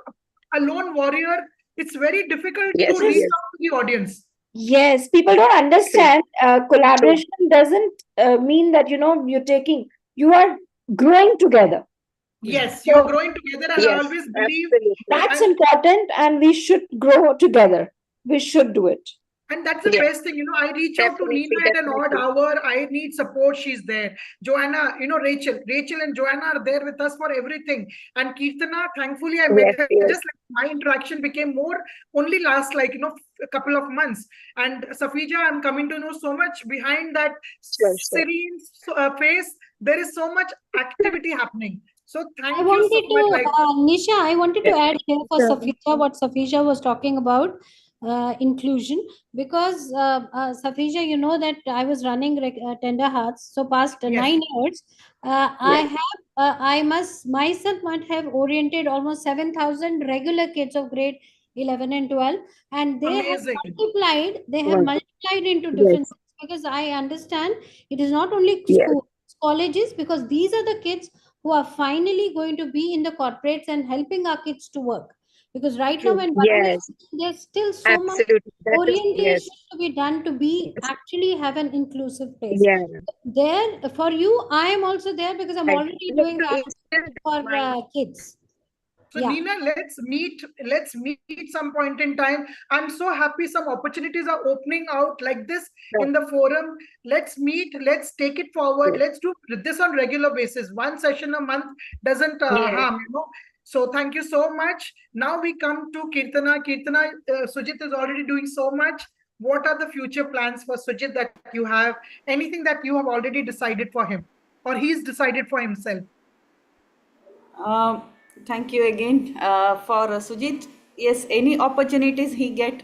a lone warrior. It's very difficult Yes, to reach yes. out to the audience. Yes, people don't understand. Collaboration doesn't mean that you are growing together. Yes, So- you're growing together, and I Yes, always believe, absolutely. That's And- important, and we should grow together. We should do it. and that's the Yeah. best thing. I reach out to Definitely, Nina at an odd definitely. hour. I need support. She's there. Joanna, Rachel and Joanna are there with us for everything. And Kirtana, thankfully, I met Yes, her. yes. Just like my interaction became more only last, a couple of months. And Safija, I'm coming to know so much behind that Sure. serene face. There is so much activity happening. So thank I you wanted so much. to, Nisha, I wanted to add here for Sure. Safija what Safija was talking about, inclusion, because Safija, you know that I was running Tender Hearts, so past Yes. 9 years, I myself might have oriented almost 7,000 regular kids of grade 11 and 12, and they Amazing. have multiplied Wow. into Yes. different things, because I understand it is not only Yes. schools, colleges, because these are the kids who are finally going to be in the corporates and helping our kids to work. because right now True. when Varun Yes, is, there's still so much absolutely. That is yes. orientation to be done to be Yes. actually have an inclusive place. Yeah. There for you, I am also there because I'm Right. already We have doing to that instill that for mind. kids. So Yeah. Nina, let's meet some point in time. I'm so happy some opportunities are opening out like this Sure. in the forum. Let's meet, let's take it forward. Yes. Let's do this on regular basis. One session a month doesn't Yes. harm, you know. So thank you so much. Now we come to Kirtana. Kirtana, Sujit is already doing so much. What are the future plans for Sujit that you have? Anything that you have already decided for him or he's decided for himself? Um, Thank you again for Sujit. Yes, any opportunities he get,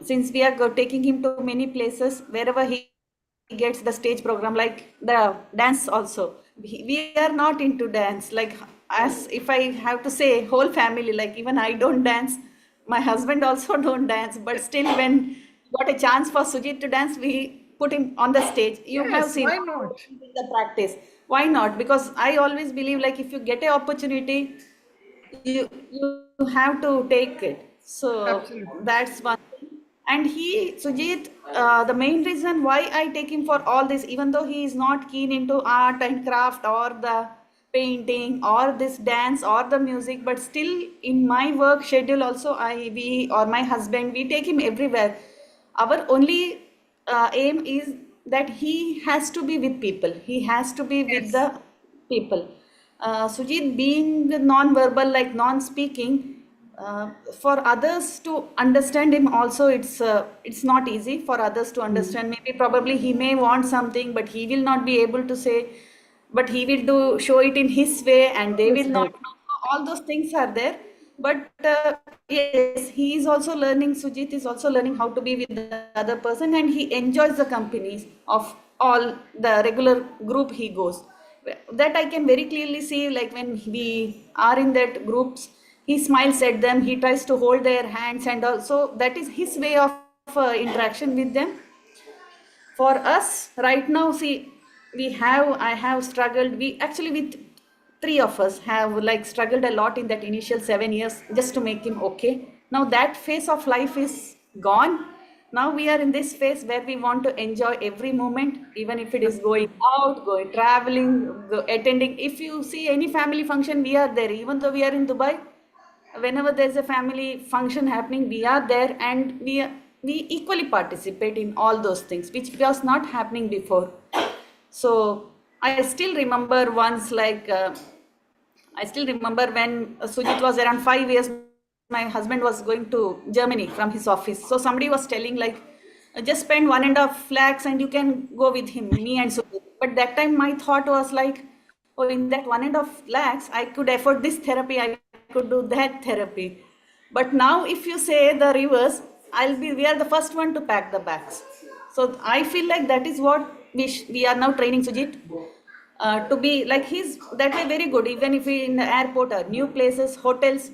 since we are taking him to many places, wherever he gets the stage program, like the dance also. We are not into dance. Like as if I have to say, whole family, like even I don't dance. My husband also don't dance, but still when got a chance for Sujit to dance, we put him on the stage. You have Yes, seen why not? the practice. Why not? Because I always believe like if you get an opportunity, you have to take it. So Absolutely. that's one thing. And Sujit, the main reason why I take him for all this, even though he is not keen into art and craft or the painting or this dance or the music, but still in my work schedule also, we or my husband, we take him everywhere. Our only aim is that he has to be with people. He has to be with Yes. the people. Sujit, being non-verbal, like non-speaking, for others to understand him also, it's not easy for others to understand. Maybe probably he may want something, but he will not be able to say. But he will show it in his way, and they will Yes, not right. know. So all those things are there. But yes, he is also learning. Sujit is also learning how to be with the other person, and he enjoys the companies of all the regular group he goes. That I can very clearly see, like when we are in that groups, he smiles at them, he tries to hold their hands, and also that is his way of interaction with them. For us right now, see, I have struggled, we actually with three of us have like struggled a lot in that initial 7 years just to make him okay. Now that phase of life is gone. Now we are in this phase where we want to enjoy every moment, even if it is going out, going traveling, attending. If you see any family function, we are there. Even though we are in Dubai, whenever there's a family function happening, we are there, and we equally participate in all those things, which was not happening before. So I still remember once, like I still remember when Sujit was around 5 years, my husband was going to Germany from his office. So somebody was telling like, just spend 1.5 lakhs and you can go with him, me and Sujit. But that time my thought was like, oh, in that 1.5 lakhs, I could afford this therapy, I could do that therapy. But now if you say the reverse, we are the first one to pack the bags. So I feel like that is what we are now training Sujit to be like. He's that way very good. Even if we in the airport or new places, hotels,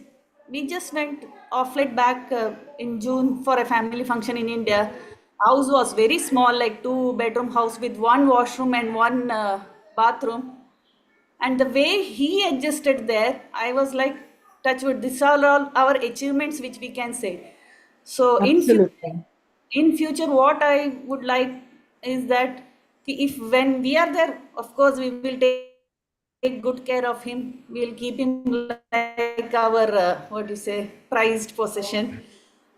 we just went off flight back in June for a family function in India. House was very small, like 2 bedroom house with one washroom and one bathroom. And the way he adjusted there, I was like, touch wood, these are all our achievements which we can say. So Absolutely. in future, what I would like is that if when we are there, of course we will take good care of him. We'll keep him like our what do you say, prized possession.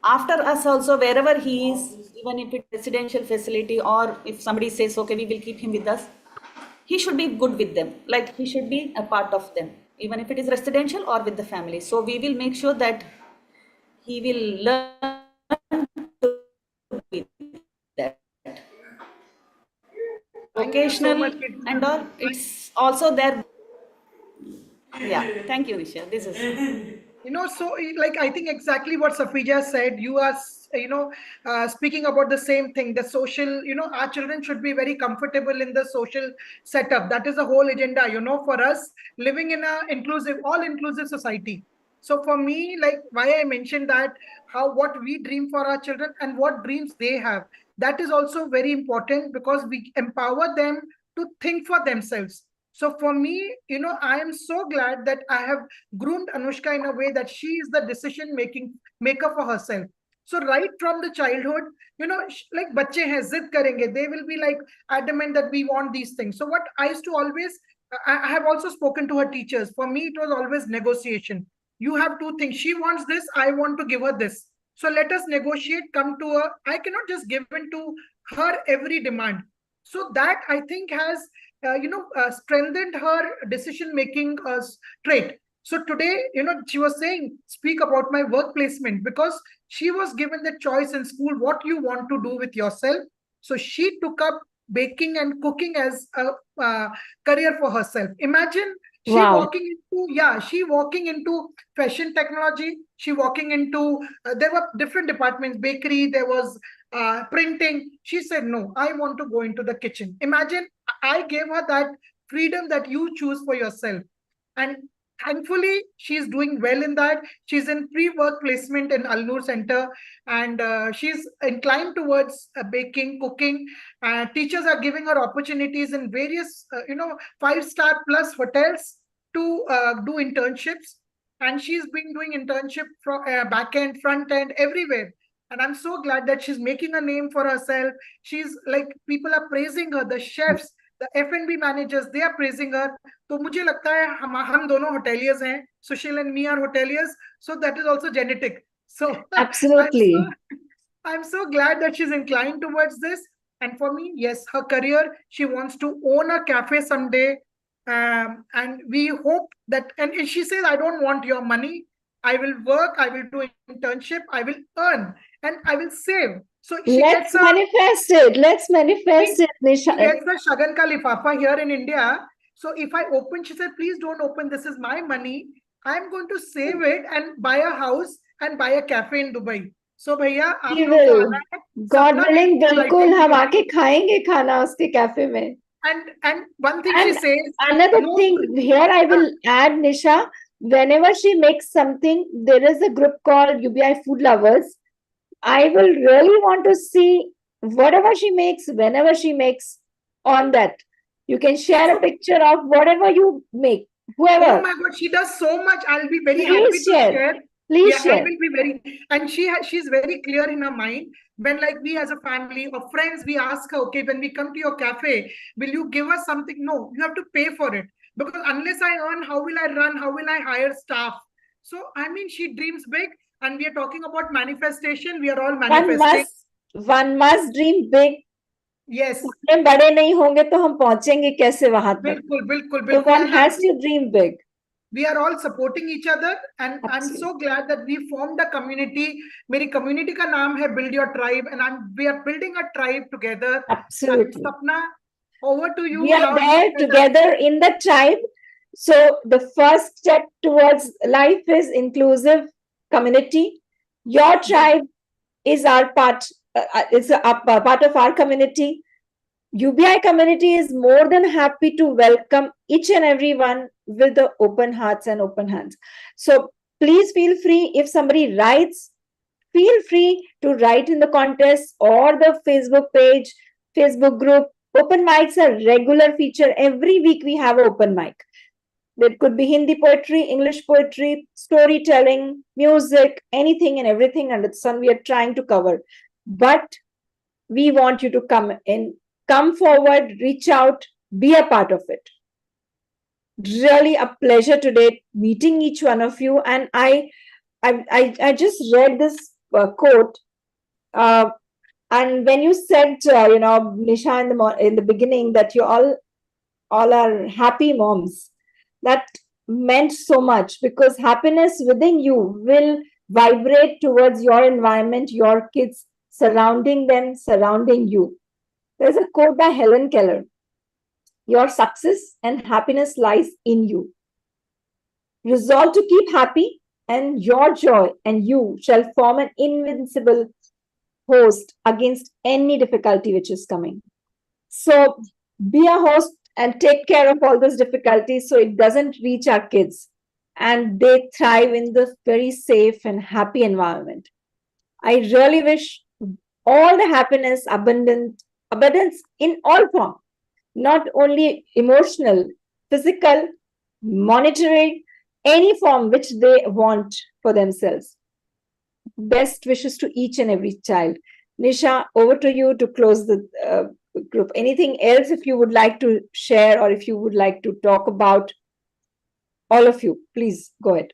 After us also, wherever he is, even if it's residential facility or if somebody says okay, we will keep him with us, he should be good with them, like he should be a part of them, even if it is residential or with the family. So we will make sure that he will learn to be that. Thank you so Occasional much, and Kirtana. all, it's also there. Yeah, thank you, Nisha. This is So like I think exactly what Safija said. You are, speaking about the same thing. The social, our children should be very comfortable in the social setup. That is the whole agenda, for us living in a all inclusive society. So for me, like why I mentioned that, what we dream for our children and what dreams they have, that is also very important because we empower them to think for themselves. So for me, I am so glad that I have groomed Anushka in a way that she is the decision maker for herself. So right from the childhood, like bache hain, zid karenge, they will be like adamant that we want these things. So what I used to always, I have also spoken to her teachers. For me, it was always negotiation. You have two things. She wants this, I want to give her this. So let us negotiate, come to her. I cannot just give in to her every demand. So that I think has strengthened her decision making trait. So today, she was saying, speak about my work placement, because she was given the choice in school what you want to do with yourself. So she took up baking and cooking as a career for herself. Imagine she Wow. walking into fashion technology. She walking into there were different departments, bakery, there was printing. She said, no, I want to go into the kitchen. Imagine, I gave her that freedom that you choose for yourself. And thankfully, she's doing well in that. She's in pre-work placement in Alnur Center, and she's inclined towards baking, cooking. Teachers are giving her opportunities in various, 5-star plus hotels to do internships. And she's been doing internship from back end, front end, everywhere. And I'm so glad that she's making a name for herself. She's like, people are praising her, the chefs, the F&B managers, they are praising her. तो मुझे लगता है हम दोनों hoteliers हैं. Sushil and me are hoteliers, so that is also genetic. So Absolutely. I'm so glad that she's inclined towards this. And for me, yes, her career, she wants to own a cafe someday. And we hope that, and she says, I don't want your money. I will work, I will do internship, I will earn, and I will save. So she Let's gets a manifest it. Let's manifest it, she Nisha. gets a Shagan ka lifafa here in India. So if I open, she said, please don't open. This is my money. I'm going to save it and buy a house and buy a cafe in Dubai. So भैया आप We लोग को will. आना है. God सपना willing, will be बिल्कुल inviting हम you. आके खाएंगे खाना उसके कैफे में. And one thing she And says, another no, thing here I will add, Nisha, whenever she makes something, there is a group called UBI Food Lovers. I will really want to see whatever she makes, whenever she makes on that. You can share a picture of whatever you make, oh whoever. my God, she does so much. I'll be very happy Please to share. share. Please Yeah, I share. will be very, and she's very clear in her mind. When like we as a family or friends, we ask her, okay, when we come to your cafe, will you give us something? No, you have to pay for it. Because unless I earn, how will I run? How will I hire staff? So, I mean, she dreams big, and we are talking about manifestation. We are all manifesting. One must dream big. Yes, सपने बड़े नहीं होंगे तो हम पहुंचेंगे कैसे वहां तक? बिल्कुल, बिल्कुल, So बिल्कुल. one And has to dream big. we are all supporting each other, and I'm Absolutely. so glad that we formed a community. मेरी community का नाम है Build Your Tribe, and we are building a tribe together. And Absolutely. Sapna, over to you. We are Now there you can- together in the tribe. So the first step towards life is inclusive community. Your tribe is our part. It's a part of our community. UBI community is more than happy to welcome each and everyone with the open hearts and open hands. So please feel free, if somebody writes, feel free to write in the contest or the Facebook page, Facebook group. Open mics are regular feature. Every week we have an open mic. There could be Hindi poetry, English poetry, storytelling, music, anything and everything under the sun we are trying to cover. But we want you to come in, come forward, reach out, be a part of it. Really a pleasure today meeting each one of you. And I just read this quote. And when you said, Nisha, in the beginning, that you all are happy moms, that meant so much, because happiness within you will vibrate towards your environment, your kids, surrounding them, surrounding you. There's a quote by Helen Keller: your success and happiness lies in you. Resolve to keep happy, and your joy and you shall form an invincible host against any difficulty which is coming. So be a host and take care of all those difficulties so it doesn't reach our kids and they thrive in this very safe and happy environment. I really wish all the happiness, abundance in all form, not only emotional, physical, monetary, any form which they want for themselves. Best wishes to each and every child. Nisha, over to you to close the group. Anything else if you would like to share or if you would like to talk about? All of you, please go ahead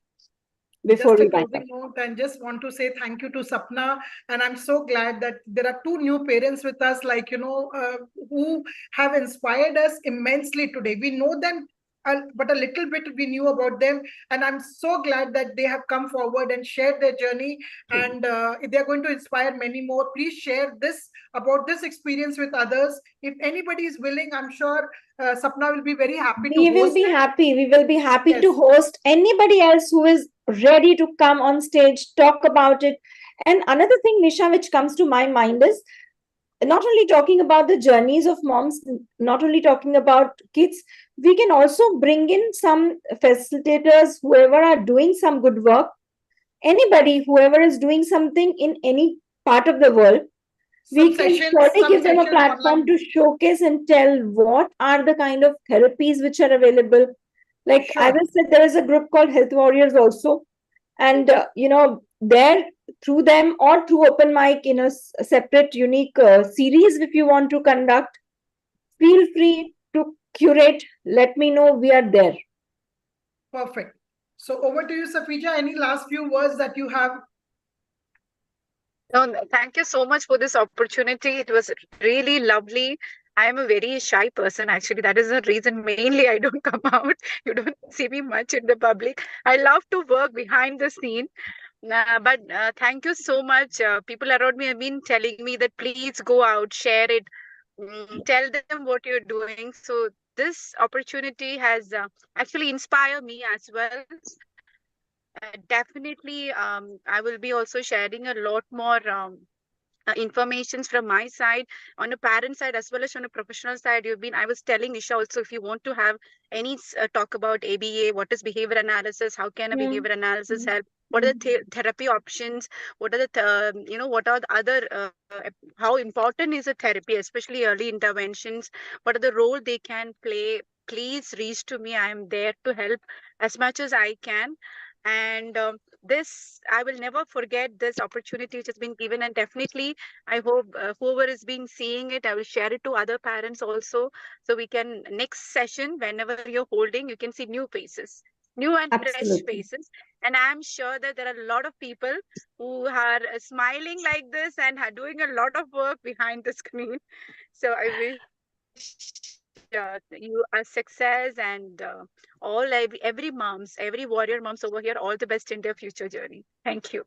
before Just we a wind up. closing note, and just want to say thank you to Sapna. And I'm so glad that there are two new parents with us, like, who have inspired us immensely today. We know them, but a little bit we knew about them. And I'm so glad that they have come forward and shared their journey. And they're going to inspire many more. Please share this about this experience with others. If anybody is willing, I'm sure Sapna will be very happy to We will host be it. happy. We will be happy to Yes. host anybody else who is ready to come on stage, talk about it. And another thing, Nisha, which comes to my mind is not only talking about the journeys of moms, not only talking about kids, we can also bring in some facilitators, whoever are doing some good work, anybody, whoever is doing something in any part of the world. We Some can sessions, surely some give them a sessions platform online. to showcase and tell what are the kind of therapies which are available. Like as Sure. I said, there is a group called Health Warriors also, and there through them or through open mic in a separate unique series, if you want to conduct, feel free to curate. Let me know. We are there. Perfect. So over to you, Safija. Any last few words that you have? No, thank you so much for this opportunity. It was really lovely. I am a very shy person, actually. That is the reason mainly I don't come out. You don't see me much in the public. I love to work behind the scene. But thank you so much. People around me have been telling me that please go out, share it, tell them what you're doing. So this opportunity has actually inspired me as well. Definitely, I will be also sharing a lot more informations from my side, on a parent side as well as on a professional side. I was telling Nisha also, if you want to have any talk about ABA, what is behavior analysis, how can a behavior analysis help, what are the therapy options, what are the what are the other how important is a therapy, especially early interventions, what are the role they can play, please reach to me. I am there to help as much as I can. And this, I will never forget this opportunity which has been given. And definitely, I hope whoever is being seeing it, I will share it to other parents also. So we can, next session, whenever you're holding, you can see new faces, new and fresh Absolutely. faces. And I'm sure that there are a lot of people who are smiling like this and are doing a lot of work behind the screen. So I wish you a success, and every moms, every warrior moms over here, all the best in their future journey. Thank you.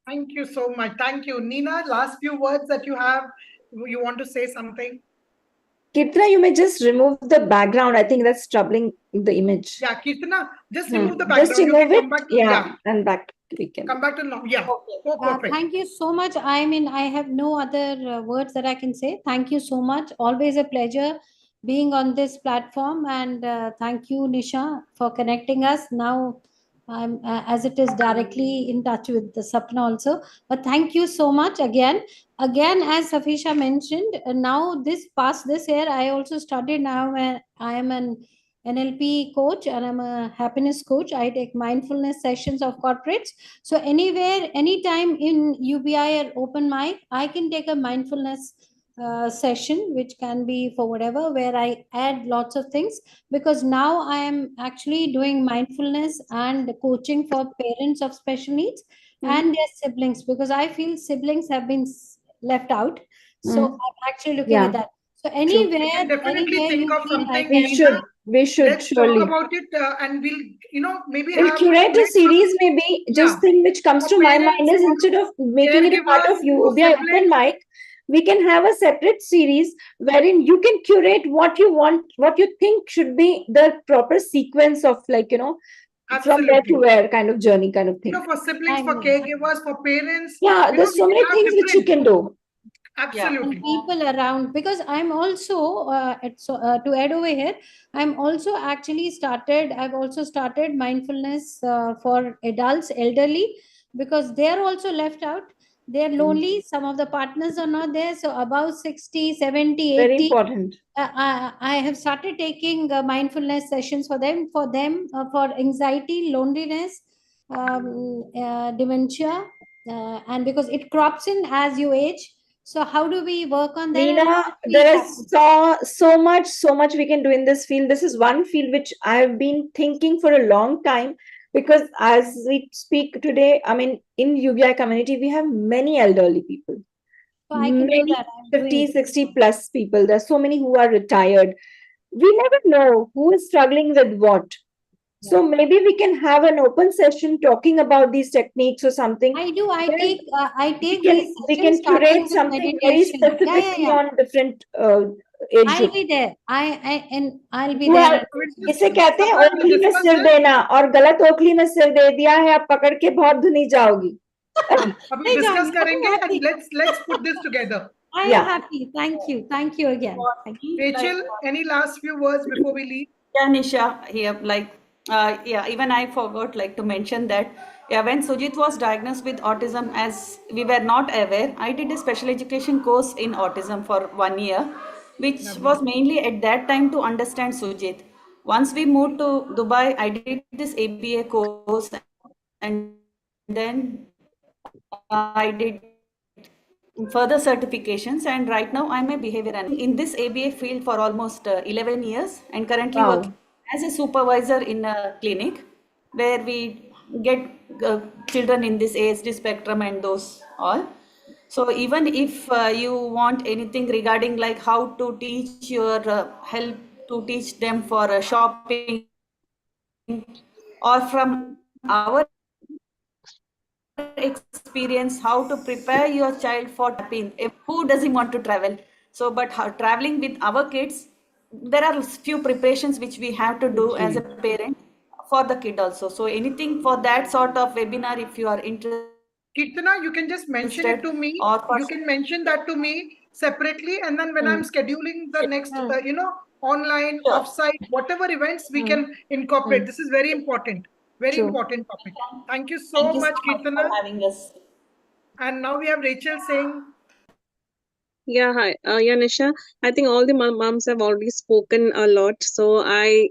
Thank you so much. Thank you. Nina, last few words that you have. You want to say something? Kirtana, you may just remove the background. I think that's troubling the image. Yeah, Kirtana, just remove the background. Just You remove can come it. back to, Yeah, and back we can. come back to now. Yeah. Oh, perfect. Thank you so much. I mean, I have no other words that I can say. Thank you so much. Always a pleasure being on this platform. And thank you, Nisha, for connecting us. Now, I'm as it is directly in touch with the Sapna also. But thank you so much again. Again, as Safisha mentioned, now this year, I also studied now. I am an NLP coach and I'm a happiness coach. I take mindfulness sessions of corporates. So anywhere, anytime in UBI or open mic, I can take a mindfulness session, which can be for whatever, where I add lots of things, because now I am actually doing mindfulness and coaching for parents of special needs and their siblings, because I feel siblings have been left out. So I'm actually looking at that. So We anywhere, can definitely anywhere think you of feel I something. We can. should. We should Let's surely. talk about it, and we'll, maybe We'll have curate a series, maybe. Just thing which comes For to my mind parents, is, for instead of making it a part caregivers, of you, for be open siblings. mic, we can have a separate series wherein you can curate what you want, what you think should be the proper sequence of, like, from where to Absolutely. where kind of journey kind of thing. For siblings, for caregivers, for parents. Yeah, there's so we many have things which you can do. Absolutely. And people around, because I'm also to add over here, I've also started mindfulness for adults, elderly, because they are also left out. they're lonely. Some of the partners are not there. So above 60, 70, Very 80, important. I have started taking mindfulness sessions for them, for anxiety, loneliness, dementia, and because it crops in as you age. So how do we work on that? And Nina, how do we there tackle is so much we can do in this field. This is one field which I have been thinking for a long time, because as we speak today, I mean, in UBI community, we have many elderly people, So I can do many that. I'm doing 50, it. 60 plus people. There are so many who are retired. We never know who is struggling with what. So maybe we can have an open session talking about these techniques or something. I do. I Where take we can, these we sessions can starting curate with something very meditation. Yeah, specifically yeah. on different age I'll group. be there. And I'll be Who there. have, We'll इसे just, कहते हैं Sapna, we'll ओखली में discuss सिर this. देना, और गलत ओखली में सिर दे दिया है, आप पकड़ के बहुत धुनी जाओगी. अभी Hey, discuss Johnny, I'm करेंगे happy. and let's put this together. I Yeah. am happy. Thank you. Thank you again. Thank you. Rachel, any last few words before we leave? Yeah, Nisha, here, yeah, even I forgot to mention that, yeah, when Sujit was diagnosed with autism, as we were not aware, I did a special education course in autism for 1 year, which was mainly at that time to understand Sujit. Once we moved to Dubai, I did this ABA course, and then I did further certifications, and right now I'm a behavior analyst in this ABA field for almost 11 years, and currently Wow. working as a supervisor in a clinic where we get children in this ASD spectrum and those all. So even if you want anything regarding like how to teach your help to teach them for shopping, or from our experience how to prepare your child for traveling. Who doesn't want to travel? So but traveling with our kids, there are few preparations which we have to do as a parent for the kid also. So anything for that sort of webinar, if you are interested, Kirtana, you can just mention it to me. or for You can mention that to me separately, and then when I'm scheduling the next, online, Sure. offsite, whatever events we can incorporate. This is very important. Very True. important topic. Thank you so thank you much, so much Kirtana. for having us. And now we have Rachel saying, Yeah, hi. Yeah, Nisha. I think all the moms have already spoken a lot, so I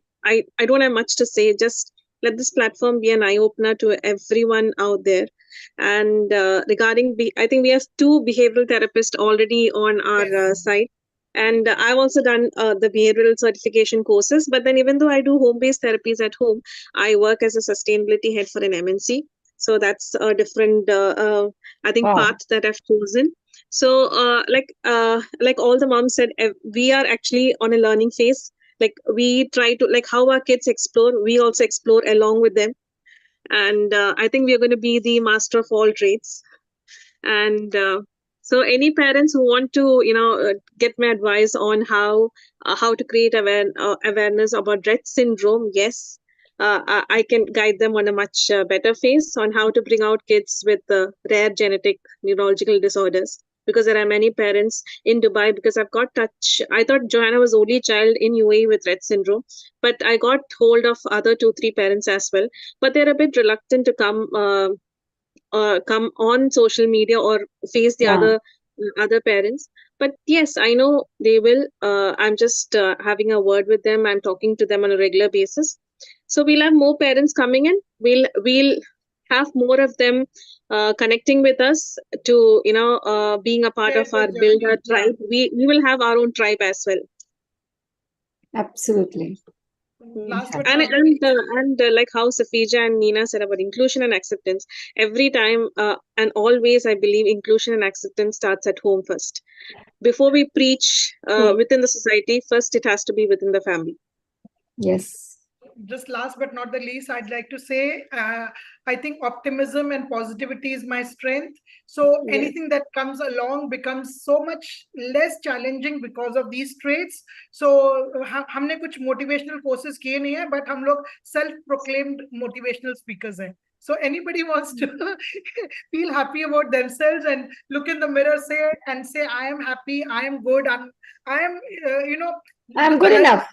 don't have much to say. Just let this platform be an eye opener to everyone out there. And regarding, I think we have 2 behavioral therapists already on our Yes. site. And I've also done the behavioral certification courses. But then, even though I do home-based therapies at home, I work as a sustainability head for an MNC. So that's a different, I think, Wow. path that I've chosen. So like all the moms said, we are actually on a learning phase. Like we try to, like how our kids explore, we also explore along with them. And I think we are going to be the master of all trades. And so any parents who want to get my advice on how to create awareness about Rett syndrome, yes, I can guide them on a much better phase on how to bring out kids with rare genetic neurological disorders, because there are many parents in Dubai, because I've got touch. I thought Joanna was only child in UAE with Rett syndrome, but I got hold of other 2-3 parents as well, but they're a bit reluctant to come on social media or face the Yeah. other parents. But yes, I know they will. I'm just having a word with them. I'm talking to them on a regular basis. So we'll have more parents coming in. We'll have more of them connecting with us to being a part Share of their our Build Our journey. Yeah. Tribe. We will have our own tribe as well. Absolutely. Last but And not least, like how Safija and Nina said about inclusion and acceptance, every time and always I believe inclusion and acceptance starts at home first. Before we preach within the society, first it has to be within the family. Yes. just last but not the least, I'd like to say, I think optimism and positivity is my strength. So Yes. anything that comes along becomes so much less challenging because of these traits. So हमने कुछ motivational courses किए नहीं है, but हम लोग self-proclaimed motivational speakers हैं. So anybody wants to feel happy about themselves and look in the mirror, say, I am happy, I am good, I am, I'm good enough.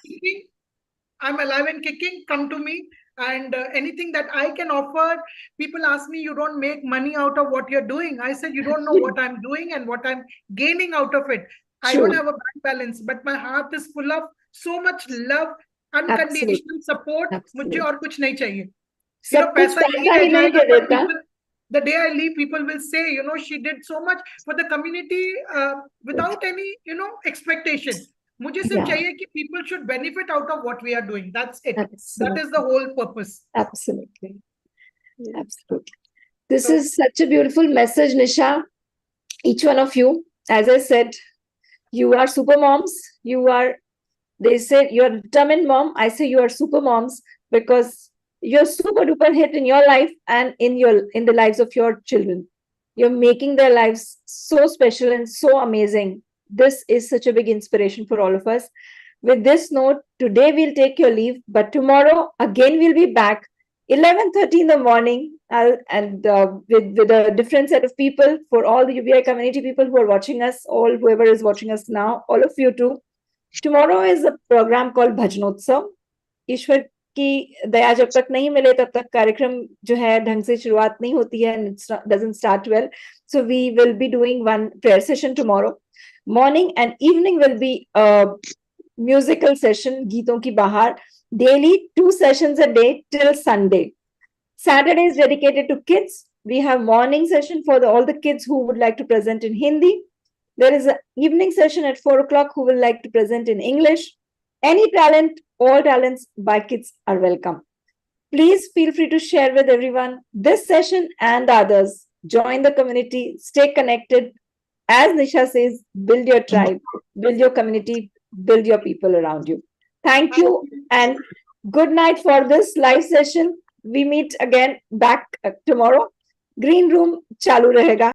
I'm alive and kicking, come to me. And anything that I can offer, people ask me, you don't make money out of what you're doing. I said, you don't know what I'm doing and what I'm gaining out of it. I don't True. have a bank balance, but my heart is full of so much love, Absolutely. unconditional support. मुझे Absolutely. और कुछ नहीं चाहिए. You सब know, कुछ पैसा यही पैसा रह ही नहीं जाएगा, दे but देता. people, the day I leave, people will say, you know, she did so much for the community without any, you know, expectation. मुझे सिर्फ Yeah. चाहिए कि people should benefit out of what we are doing. That's it. That Absolutely. is the whole purpose. Absolutely. Absolutely. This So- is such a beautiful message, Nisha. Each one of you, as I said, you are super moms. You are, they say you're a determined mom. I say you are super moms because you're super duper hit in your life and in the lives of your children. You're making their lives so special and so amazing. This is such a big inspiration for all of us. With this note, today we'll take your leave, but tomorrow again we'll be back 11:30 in the morning, and with a different set of people. For all the UBI community people who are watching us, all whoever is watching us now, all of you too. Tomorrow is a program called Bhajanotsav. ईश्वर की दया जब तक नहीं मिले तब तक कार्यक्रम जो है ढंग से शुरुआत नहीं होती है, and it doesn't start well. So we will be doing one prayer session tomorrow. Morning and evening will be a musical session, Geeton Ki Bahar. Daily 2 sessions a day till Sunday. Saturday is dedicated to kids. We have morning session for all the kids who would like to present in Hindi. There is an evening session at 4 o'clock who will like to present in English. Any talent, all talents by kids are welcome. Please feel free to share with everyone this session and the others. Join the community, stay connected. As Nisha says, build your tribe, build your community, build your people around you. Thank you and good night for this live session. We meet again back tomorrow. Green room chalu rahega.